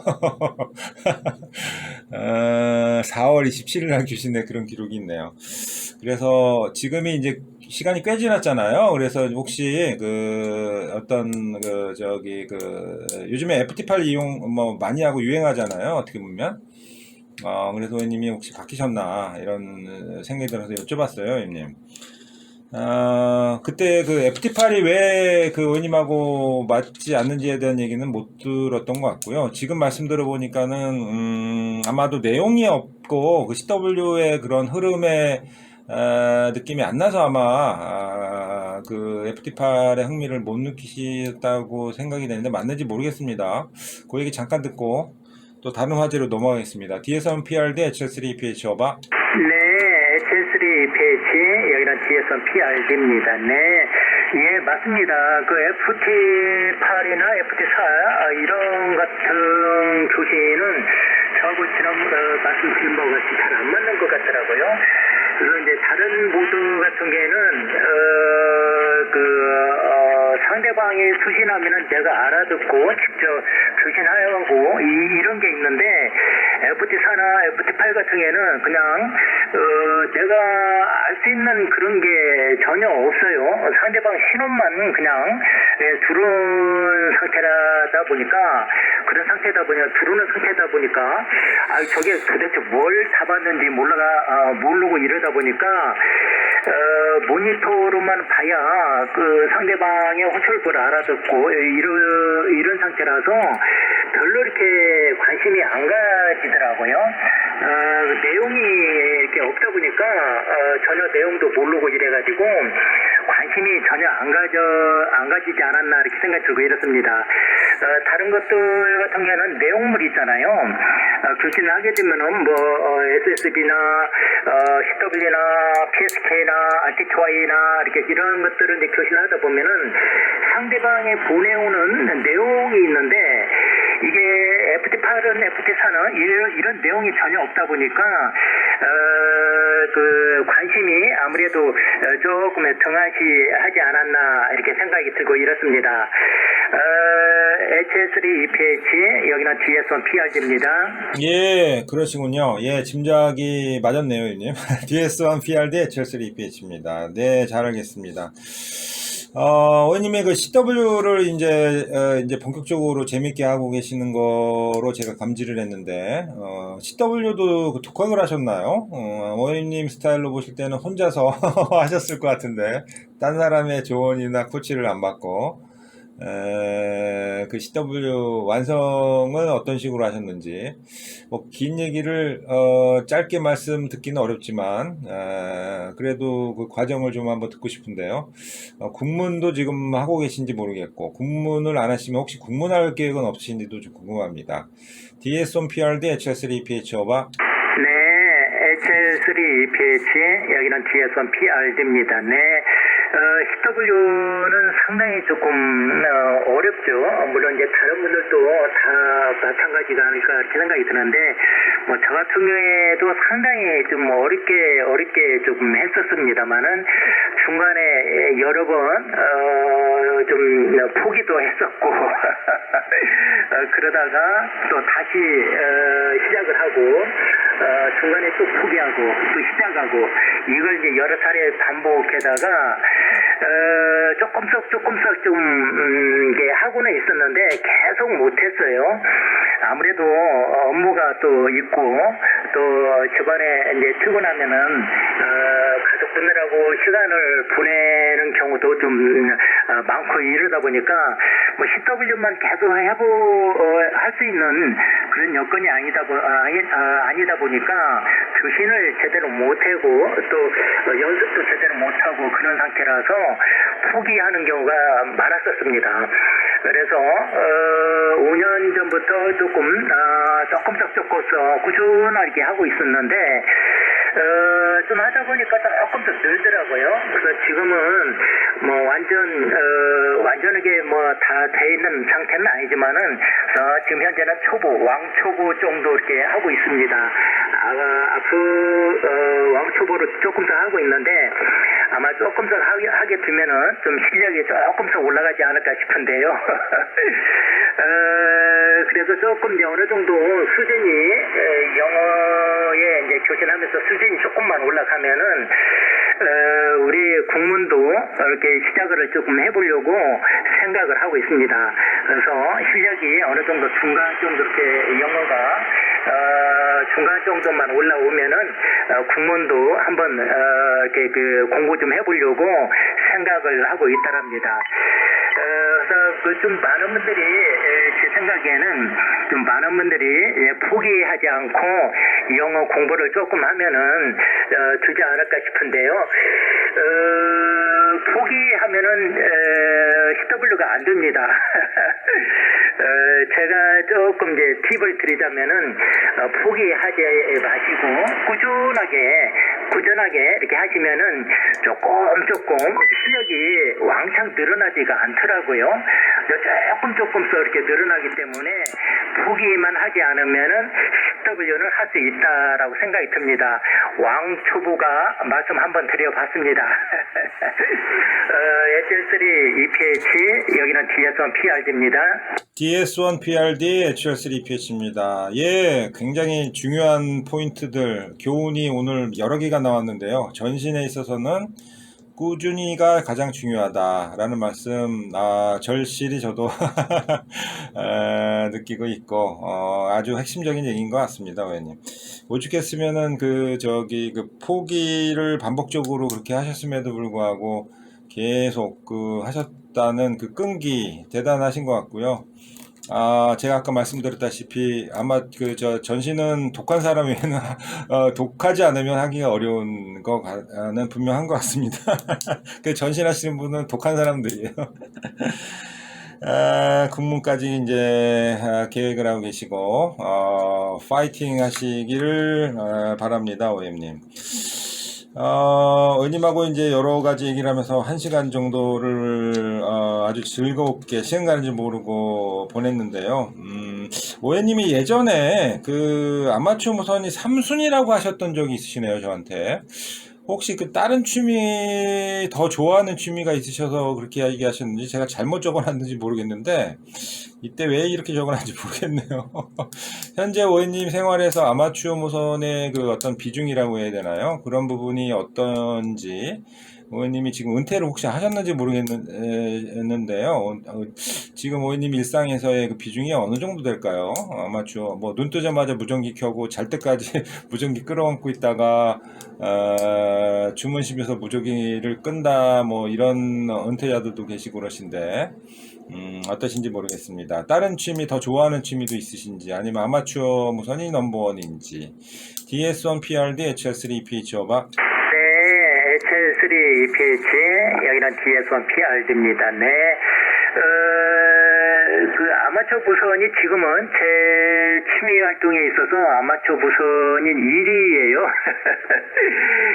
4월 27일 날 주신데 그런 기록이 있네요. 그래서 지금이 이제 시간이 꽤 지났잖아요. 그래서 혹시 요즘에 FT8 이용 많이 하고 유행하잖아요. 어떻게 보면. 그래서 회님이 혹시 바뀌셨나 이런 생각이 들어서 여쭤봤어요, 회님. 그때 그 FT8이 왜 그 의원님하고 맞지 않는지에 대한 얘기는 못 들었던 것 같고요. 지금 말씀 들어보니까는, 아마도 내용이 없고, 그 CW의 그런 흐름의, 느낌이 안 나서 아마, 그 FT8의 흥미를 못 느끼셨다고 생각이 되는데, 맞는지 모르겠습니다. 그 얘기 잠깐 듣고, 또 다른 화제로 넘어가겠습니다. DS1 PRD HL3 PH 어바. 네, HL3 PH, 여기는 DS1 PRD입니다. 네, 예, 맞습니다. 그 FT8이나 FT4, 이런 같은 교신은 저하고 지난번에 말씀드린 바와 같이 잘 안 맞는 것 같더라고요. 그래서 이제 다른 모드 같은 경우에는, 상대방이 수신하면은 내가 알아듣고 직접 교신하고 이런 게 있는데 FT4나 FT8 같은 경우에는 그냥 내가 알 수 있는 그런 게 전혀 없어요. 상대방 신호만 그냥 들어온 상태다 보니까 그런 상태다 보니까 들어오는 상태다 보니까 저게 도대체 뭘 잡았는지 모르고 이러다 보니까 모니터로만 봐야 그 상대방의 호출부를 알아듣고 이런 상태라서 별로 이렇게 관심이 안 가지더라고요. 내용이 이렇게 없다 보니까 전혀 내용도 모르고 이래가지고 관심이 전혀 안 가지지 않았나 이렇게 생각이 들고 이렇습니다. 다른 것들 같은 경우는 내용물 있잖아요. 교신을 하게 되면은 SSB나 CW나 PSK나 RTTY나 이렇게 이런 것들을 이제 교신을 하다 보면은 상대방이 보내오는 내용이 있는데 이게 FT8은 FT4는 이런 내용이 전혀 없다 보니까 그 관심이 아무래도 조금 등하시하지 않았나 이렇게 생각이 들고 이렇습니다. HS3 EPH 여기는 DS1 PRD입니다. 예, 그러시군요. 예, 짐작이 맞았네요, 형님. DS1 PRD HL3 EPH입니다. 네, 잘 알겠습니다. 의원님의 그 CW를 이제 본격적으로 재밌게 하고 계시는 거로 제가 감지를 했는데, CW도 그 독학을 하셨나요? 의원님 스타일로 보실 때는 혼자서 하셨을 것 같은데, 딴 사람의 조언이나 코치를 안 받고, 그 CW 완성은 어떤 식으로 하셨는지, 긴 얘기를, 짧게 말씀 듣기는 어렵지만, 그래도 그 과정을 좀 한번 듣고 싶은데요. 국문도 지금 하고 계신지 모르겠고, 국문을 안 하시면 혹시 국문할 계획은 없으신지도 좀 궁금합니다. DS1 PRD HL3 PH 어바. 네, HL3 EPH 여기는 DS1 PRD입니다. 네. CW는 상당히 조금 어렵죠. 물론 이제 다른 분들도 다 마찬가지가 아닐까 이렇게 생각이 드는데 저 같은 경우에도 상당히 좀 어렵게 조금 했었습니다만은 중간에 여러 번 좀 포기도 했었고 그러다가 또 다시 시작을 하고 중간에 또 포기하고 또 시작하고 이걸 이제 여러 차례 반복해다가 조금씩 좀 이게 하고는 있었는데 계속 못했어요. 아무래도 업무가 또 있고 또 집안에 이제 출근하면은 가족분들하고 시간을 보내는 경우도 좀 많고 이러다 보니까 CW만 계속 할 수 있는 그런 여건이 아니다 보니까 교신을 제대로 못하고 또 연습도 제대로 못하고 그런 상태라서 포기하는 경우가 많았었습니다. 그래서 5년 전부터 조금씩 꾸준하게 하고 있었는데 좀 하다 보니까 조금씩 늘더라고요. 그래서 지금은 완전하게 다 돼 있는 상태는 아니지만은 지금 현재는 왕초보 정도 이렇게 하고 있습니다. 앞으로 왕초보로 조금 더 하고 있는데 아마 조금 더 하게 되면은 좀 실력이 조금 더 올라가지 않을까 싶은데요. 그래서 조금 이제 어느 정도 수준이 영어에 이제 교신하면서 수준이 조금만 올라가면은 우리 국문도 이렇게 시작을 조금 해보려고 생각을 하고 있습니다. 그래서 실력이 어느 정도 중간 정도 이렇게 영어가 중간 정도만 올라오면은 국문도 한번 이렇게 그 공부 좀 해보려고 생각을 하고 있다랍니다. 그래서 그 좀 많은 분들이 제 생각에는 좀 많은 분들이 포기하지 않고 영어 공부를 조금 하면은 되지 않을까 싶은데요. 포기하면은 CW가 안 됩니다. 제가 조금 이제 팁을 드리자면은 포기하지 마시고 꾸준하게 이렇게 하시면은 조금 실력이 왕창 늘어나지가 않더라고요. 조금씩 이렇게 늘어나기 때문에 포기만 하지 않으면은 CW는 할 수 있다라고 생각이 듭니다. 왕초보가 말씀 한번 드려봤습니다. HL3 EPH 여기는 DS1 PRD입니다. DS1 PRD HL3 EPH입니다. 예, 굉장히 중요한 포인트들, 교훈이 오늘 여러 개가 나왔는데요. 전신에 있어서는 꾸준히가 가장 중요하다라는 말씀, 절실히 저도 느끼고 있고, 아주 핵심적인 얘기인 것 같습니다, 의원님. 오죽했으면은 그 포기를 반복적으로 그렇게 하셨음에도 불구하고 계속 하셨다는 그 끈기 대단하신 것 같고요. 제가 아까 말씀드렸다시피 아마 전신은 독한 사람이면 독하지 않으면 하기가 어려운 거는 분명한 것 같습니다. 그 전신하시는 분은 독한 사람들이에요. 군문까지 이제 계획을 하고 계시고 파이팅 하시기를 바랍니다, 오엠님. 의원님하고 이제 여러 가지 얘기를 하면서 1시간 정도를 아주 즐겁게 시간 가는지 모르고 보냈는데요. 오해님이 예전에 그 아마추어 무선이 3순위라고 하셨던 적이 있으시네요, 저한테. 혹시 그 다른 취미, 더 좋아하는 취미가 있으셔서 그렇게 얘기하셨는지 제가 잘못 적어놨는지 모르겠는데, 이때 왜 이렇게 적어놨는지 모르겠네요. 현재 오해님 생활에서 아마추어 무선의 그 어떤 비중이라고 해야 되나요? 그런 부분이 어떤지, 오해님이 지금 은퇴를 혹시 하셨는지 모르겠는데요. 지금 오해님 일상에서의 그 비중이 어느 정도 될까요? 아마추어, 눈 뜨자마자 무전기 켜고 잘 때까지 무전기 끌어안고 있다가, 주문실에서 무전기를 끈다, 이런 은퇴자들도 계시고 그러신데, 어떠신지 모르겠습니다. 다른 취미, 더 좋아하는 취미도 있으신지, 아니면 아마추어 무선이 넘버원인지, DS1 PRD HL3 EPH 오바. 네, HL3 EPH, 여기는 DS1 PRD입니다. 네. 그 아마추어 무선이 지금은 제 취미 활동에 있어서 아마추어 무선인 1위예요.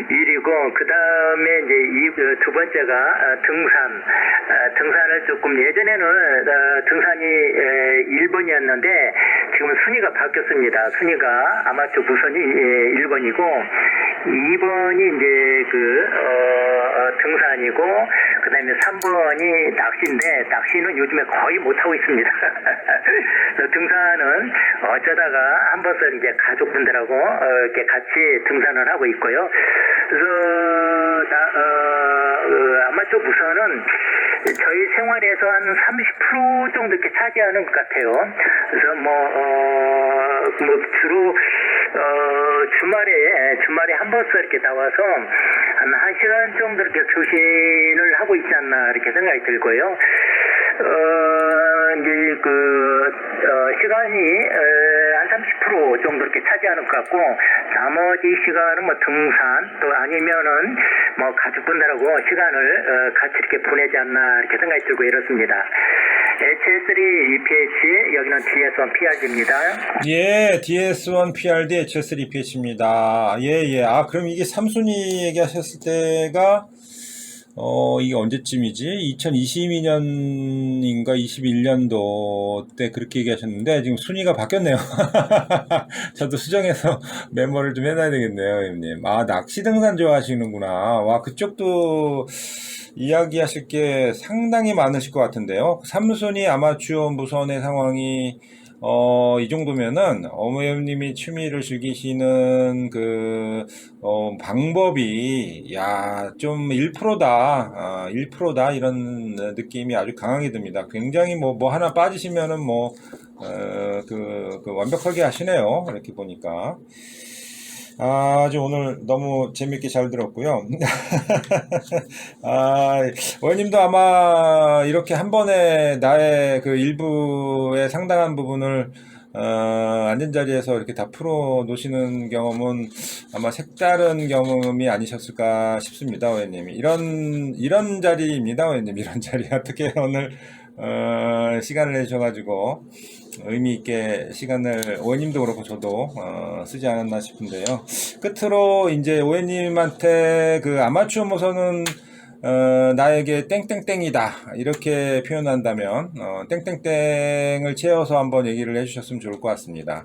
1위고 그 다음에 이제 두 번째가 등산을 조금 예전에는 등산이 1번이었는데 지금은 순위가 바뀌었습니다. 순위가 아마추어 무선이 1번이고 2번이 이제 등산이고 그 다음에 3번이 낚시인데 낚시는 요즘에 거의 못하고 있습니다. 등산은 어쩌다가 한 번씩 이제 가족분들하고 이렇게 같이 등산을 하고 있고요. 그래서 아마추어 무선은 저희 생활에서 한 30% 정도 이렇게 차지하는 것 같아요. 그래서 주로 주말에 한 번씩 이렇게 나와서 한 1시간 정도 이렇게 교신을 하고 있지 않나 이렇게 생각이 들고요. 이제 시간이 한 30% 정도 이렇게 차지하는 것 같고 나머지 시간은 등산 또 아니면은 가족분들하고 시간을 같이 이렇게 보내지 않나 이렇게 생각이 들고 이렇습니다. HS3 EPH 여기는 DS1 PRD입니다. 예, DS1 PRD HS3 EPH입니다. 예. 그럼 이게 3순위 얘기하셨을 때가 이게 언제쯤이지? 2022년인가 21년도 때 그렇게 얘기하셨는데 지금 순위가 바뀌었네요. 저도 수정해서 메모를 좀 해놔야 되겠네요, 형님. 낚시 등산 좋아하시는구나. 와, 그쪽도 이야기하실 게 상당히 많으실 것 같은데요. 3순위 아마추어 무선의 상황이 이 정도면은 어머님이 취미를 즐기시는 방법이 좀 1%다 1%다 이런 느낌이 아주 강하게 듭니다. 굉장히 하나 빠지시면은 완벽하게 하시네요. 이렇게 보니까. 아주 오늘 너무 재밌게 잘 들었고요. 원님도 아마 이렇게 한 번에 나의 그 일부의 상당한 부분을 앉은 자리에서 이렇게 다 풀어 놓으시는 경험은 아마 색다른 경험이 아니셨을까 싶습니다, 원님. 이런 자리입니다, 원님. 이런 자리. 어떻게 오늘, 시간을 내주셔가지고, 의미 있게 시간을 오해님도 그렇고 저도 쓰지 않았나 싶은데요. 끝으로 이제 오해님한테 그 아마추어 모선은 나에게 땡땡땡이다 이렇게 표현한다면 땡땡땡을 채워서 한번 얘기를 해주셨으면 좋을 것 같습니다.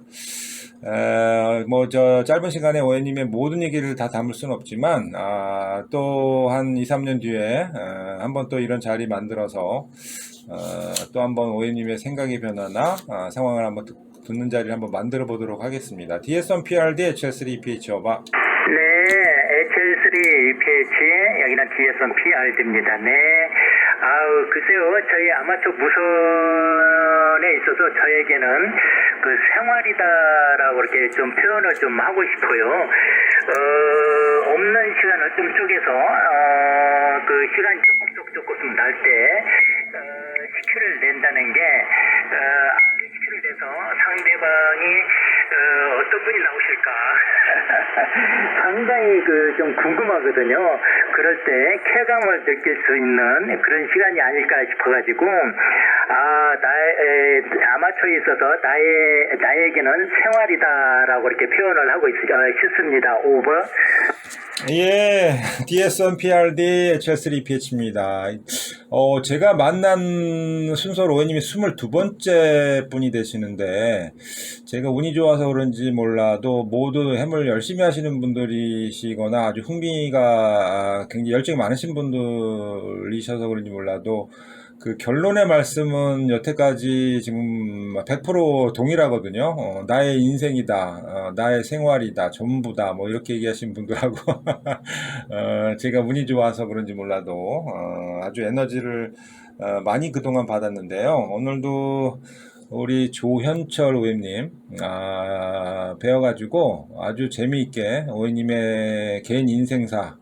저 짧은 시간에 오해님의 모든 얘기를 다 담을 수는 없지만 또 한 2, 3년 뒤에 한번 또 이런 자리 만들어서 또 한번 오해님의 생각의 변화나 상황을 한번 듣는 자리를 한번 만들어 보도록 하겠습니다. DS1PRD HL3EPH 오바. 네, HL3EPH 여기는 DS1PRD입니다. 네, 글쎄요, 저희 아마추어 무선에 있어서 저에게는 그 생활이다라고 이렇게 좀 표현을 좀 하고 싶어요. 없는 시간을 좀 쪼개서 그 시간이 조금 날 때 시큐를 낸다는 게 시큐를 내서 상대방이 어떤 분이 나오실까 상당히 좀 궁금하거든요. 그럴 때 쾌감을 느낄 수 있는 그런 시간이 아닐까 싶어가지고 아마추어에 있어서 나에게는 생활이다라고 이렇게 표현을 하고 싶습니다. 오버. 예, DS1PRD HL3EPH입니다. 제가 만난 순서로 오해님이 22번째 분이 되시는데, 제가 운이 좋아서 그런지 몰라도 모두 해물 열심히 하시는 분들이시거나 아주 흥미가 굉장히 열정이 많으신 분들이셔서 그런지 몰라도 그 결론의 말씀은 여태까지 지금 100% 동일하거든요. 나의 인생이다, 나의 생활이다, 전부다, 뭐 이렇게 얘기하신 분들하고 제가 운이 좋아서 그런지 몰라도 아주 에너지를 많이 그동안 받았는데요. 오늘도 우리 조현철 오해님 배워가지고 아주 재미있게 오해님의 개인 인생사,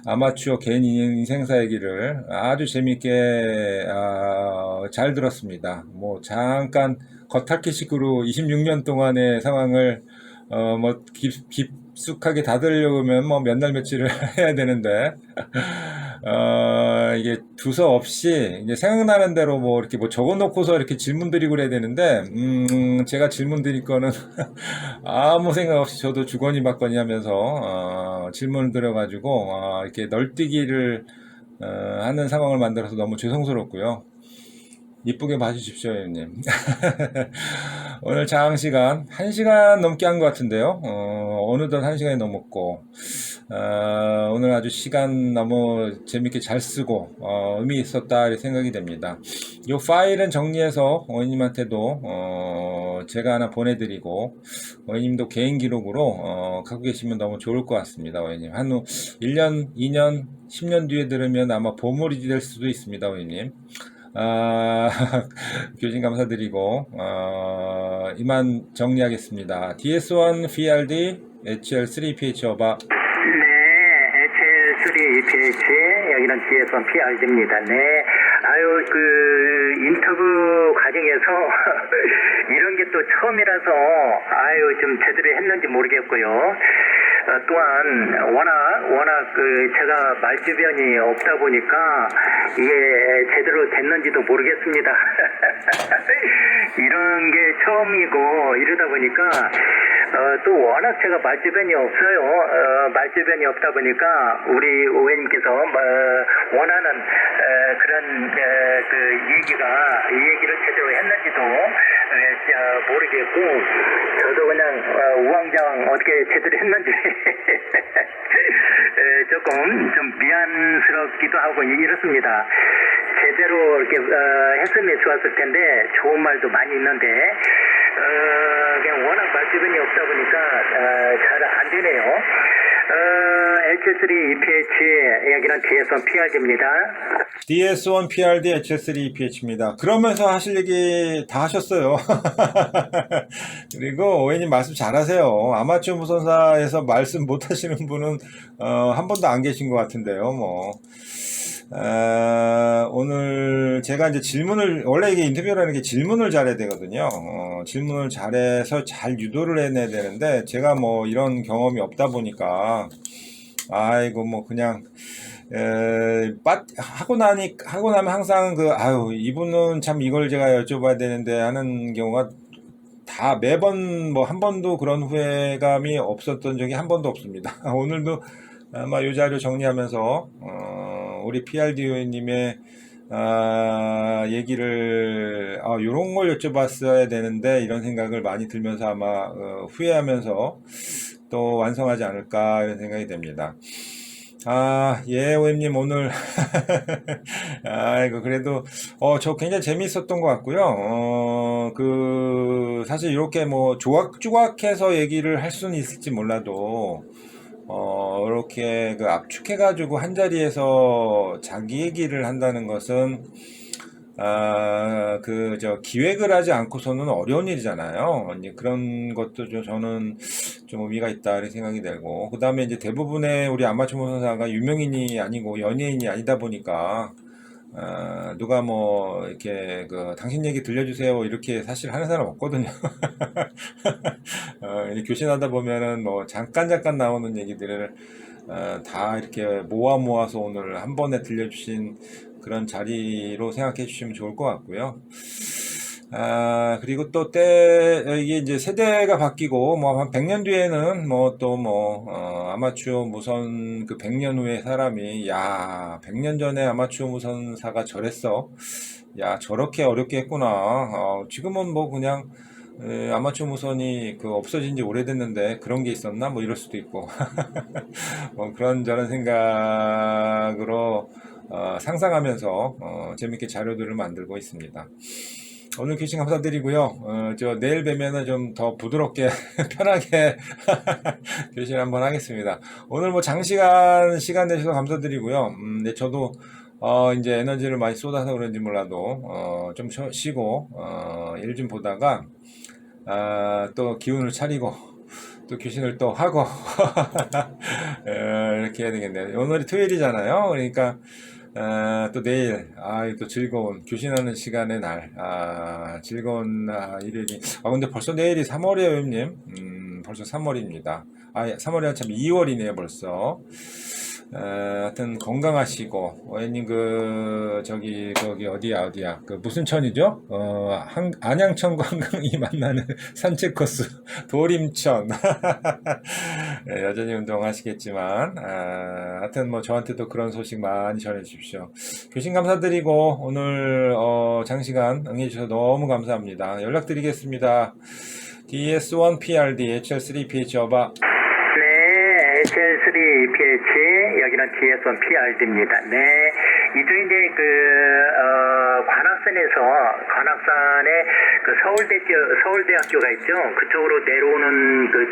아마추어 개인 인생사 얘기를 아주 재미있게 잘 들었습니다. 뭐 잠깐 겉핥기식으로 26년 동안의 상황을 깊숙하게 다 들으려면 뭐 몇 날 며칠을 해야 되는데 이게 두서없이 이제 생각나는 대로 뭐 이렇게 뭐 적어놓고서 이렇게 질문 드리고 그래야 되는데 제가 질문 드릴 거는 아무 생각 없이 저도 주거니 받거니 하면서 질문을 드려가지고 이렇게 널뛰기를 하는 상황을 만들어서 너무 죄송스럽고요. 이쁘게 봐주십시오, 형님. 오늘 장시간, 1시간 넘게 한 것 같은데요. 어느덧 1시간이 넘었고, 오늘 아주 시간 너무 재밌게 잘 쓰고, 의미 있었다, 이렇게 생각이 됩니다. 이 파일은 정리해서 어머님한테도, 제가 하나 보내드리고, 어머님도 개인 기록으로, 갖고 계시면 너무 좋을 것 같습니다, 어머님. 한 1년, 2년, 10년 뒤에 들으면 아마 보물이 될 수도 있습니다, 어머님. 교진 감사드리고 이만 정리하겠습니다. DS1PRD HL3EPH 오바. 네, HL3EPH 여기는 DS1PRD입니다. 네, 인터뷰 과정에서 이런 게 또 처음이라서 좀 제대로 했는지 모르겠고요. 또한 워낙 제가 말주변이 없다 보니까 이게 제대로 됐는지도 모르겠습니다. 이런 게 처음이고 이러다 보니까 또 워낙 제가 말주변이 없어요. 말주변이 없다 보니까 우리 오해님께서 원하는 그런 이 얘기를 제대로 했는지도 모르겠고 저도 그냥 우왕좌왕 어떻게 제대로 했는지 조금 좀 미안스럽기도 하고 이렇습니다. 제대로 이렇게 했으면 좋았을 텐데 좋은 말도 많이 있는데 그냥 워낙 말주변이 없다 보니까 잘 안 되네요. H3 EPH 여기는 DS1 PRD입니다. DS1 PRD HS3 EPH입니다. 그러면서 하실 얘기 다 하셨어요. 그리고 오해님 말씀 잘하세요. 아마추어 무선사에서 말씀 못 하시는 분은 한 번도 안 계신 것 같은데요. 뭐 오늘 제가 이제 질문을, 원래 이게 인터뷰라는 게 질문을 잘해야 되거든요. 질문을 잘해서 잘 유도를 해내야 되는데, 제가 뭐 이런 경험이 없다 보니까, 아이고, 뭐 그냥, 하고 나면 항상 아유, 이분은 참 이걸 제가 여쭤봐야 되는데 하는 경우가 다 매번 뭐 한 번도 그런 후회감이 없었던 적이 한 번도 없습니다. 오늘도 아마 이 자료 정리하면서 우리 PRDO님의 얘기를 요런 걸 여쭤봤어야 되는데 이런 생각을 많이 들면서 아마 후회하면서 또 완성하지 않을까 이런 생각이 됩니다. 예, 오엠님 오늘 아이고 그래도 저 굉장히 재미있었던 것 같고요. 사실 이렇게 뭐 조각조각해서 얘기를 할 수는 있을지 몰라도 이렇게 압축해가지고 한 자리에서 자기 얘기를 한다는 것은, 기획을 하지 않고서는 어려운 일이잖아요. 이제 그런 것도 저는 좀 의미가 있다, 이렇게 생각이 되고. 그 다음에 이제 대부분의 우리 아마추어 선수가 유명인이 아니고 연예인이 아니다 보니까, 누가 뭐, 이렇게, 당신 얘기 들려주세요. 이렇게 사실 하는 사람 없거든요. 교신하다 보면은 뭐, 잠깐 나오는 얘기들을, 다 이렇게 모아서 오늘 한 번에 들려주신 그런 자리로 생각해 주시면 좋을 것 같고요. 그리고 또 이게 이제 세대가 바뀌고, 뭐, 한 100년 뒤에는, 아마추어 무선 100년 후에 사람이, 100년 전에 아마추어 무선사가 저랬어. 저렇게 어렵게 했구나. 지금은 뭐 그냥, 아마추어 무선이 없어진 지 오래됐는데 그런 게 있었나? 뭐 이럴 수도 있고. 뭐 그런저런 생각으로, 상상하면서, 재밌게 자료들을 만들고 있습니다. 오늘 교신 감사드리고요. 내일 뵈면은 좀 더 부드럽게, 편하게 교신 한번 하겠습니다. 오늘 뭐 장시간 시간 내주셔서 감사드리고요. 네, 저도, 이제 에너지를 많이 쏟아서 그런지 몰라도, 좀 쉬고, 일 좀 보다가, 또 기운을 차리고, 또 교신을 또 하고, 이렇게 해야 되겠네요. 오늘이 토요일이잖아요. 그러니까, 또 내일, 또 즐거운, 교신하는 시간의 날, 즐거운, 일요일이, 근데 벌써 내일이 3월이에요, 형님. 벌써 3월입니다. 3월이 한참 2월이네요, 벌써. 하여튼, 건강하시고, 형님, 거기, 어디야. 무슨 천이죠? 안양천과 한강이 만나는 산책 코스, 도림천. 네, 여전히 운동하시겠지만, 하여튼 뭐 저한테도 그런 소식 많이 전해주십시오. 교신 감사드리고, 오늘, 장시간 응해주셔서 너무 감사합니다. 연락드리겠습니다. DS1 PRD, HL3PH 어바. 네, HL3 PH 여기는 DS1 PRD입니다. 네, 이쪽에 이제 관악산에 서울대학교가 있죠. 그쪽으로 내려오는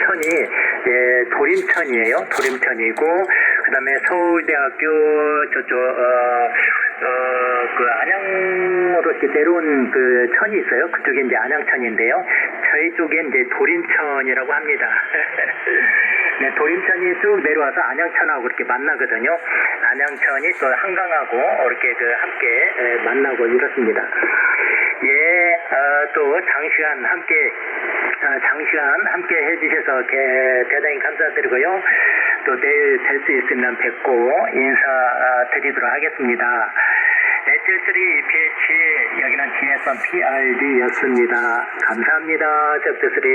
천이 도림천이에요. 도림천이고 그다음에 서울대학교 안양으로 이렇게 내려온 천이 있어요. 그쪽에 이제 안양천인데요. 저희 쪽에 이제 도림천이라고 합니다. 네, 도림천이 쭉 내려와서 안양천하고 그렇게 만나거든요. 안양천이 또 한강하고 이렇게 함께 만나고 이렇습니다. 예, 또 장시간 함께 해주셔서 대단히 감사드리고요. 또 내일 뵐 수 있으면 뵙고 인사드리도록 하겠습니다. HL3 EPH 여기는 DS1 PRD였습니다. 감사합니다. 접대스리.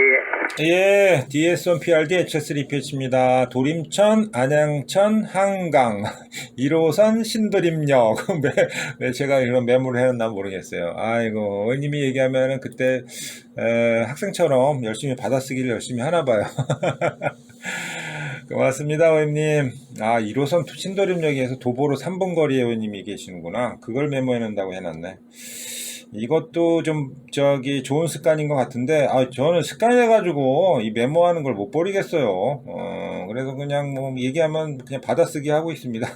예, DS1 PRD HS3 EPH입니다. 도림천, 안양천, 한강 1호선 신도림역. 왜 제가 이런 메모를 해놨나 모르겠어요. 아이고, 의님이 얘기하면은 그때 학생처럼 열심히 받아쓰기를 열심히 하나 봐요. 고맙습니다, 오임님. 1호선 신도림역에서 도보로 3분 거리에 오임님이 계시는구나. 그걸 메모해 놓는다고 해놨네. 이것도 좀, 좋은 습관인 것 같은데, 저는 습관해가지고, 이 메모하는 걸 못 버리겠어요. 그래서 그냥 뭐 얘기하면 그냥 받아쓰기 하고 있습니다.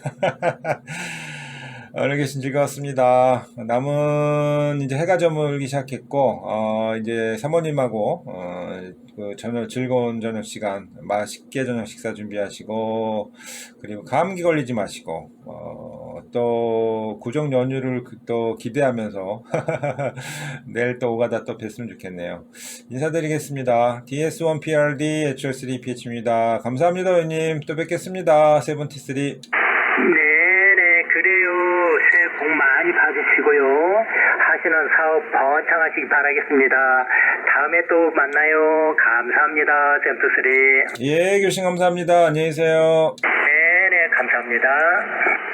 오늘 교신 즐거웠습니다. 남은 이제 해가 저물기 시작했고, 이제 사모님하고, 그 저녁, 즐거운 저녁 시간, 맛있게 저녁 식사 준비하시고, 그리고 감기 걸리지 마시고, 또 구정 연휴를 또 기대하면서, 내일 또 오가다 또 뵀으면 좋겠네요. 인사드리겠습니다. DS1PRD, HR3PH입니다. 감사합니다, 회원님. 또 뵙겠습니다. 세븐티쓰리. 네네, 그래요. 새해 복 많이 받으시고요. 하시는 사업 번창하시기 바라겠습니다. 다음에 또 만나요. 감사합니다. 잼투쓰리. 예, 교신 감사합니다. 안녕히 계세요. 네네, 감사합니다.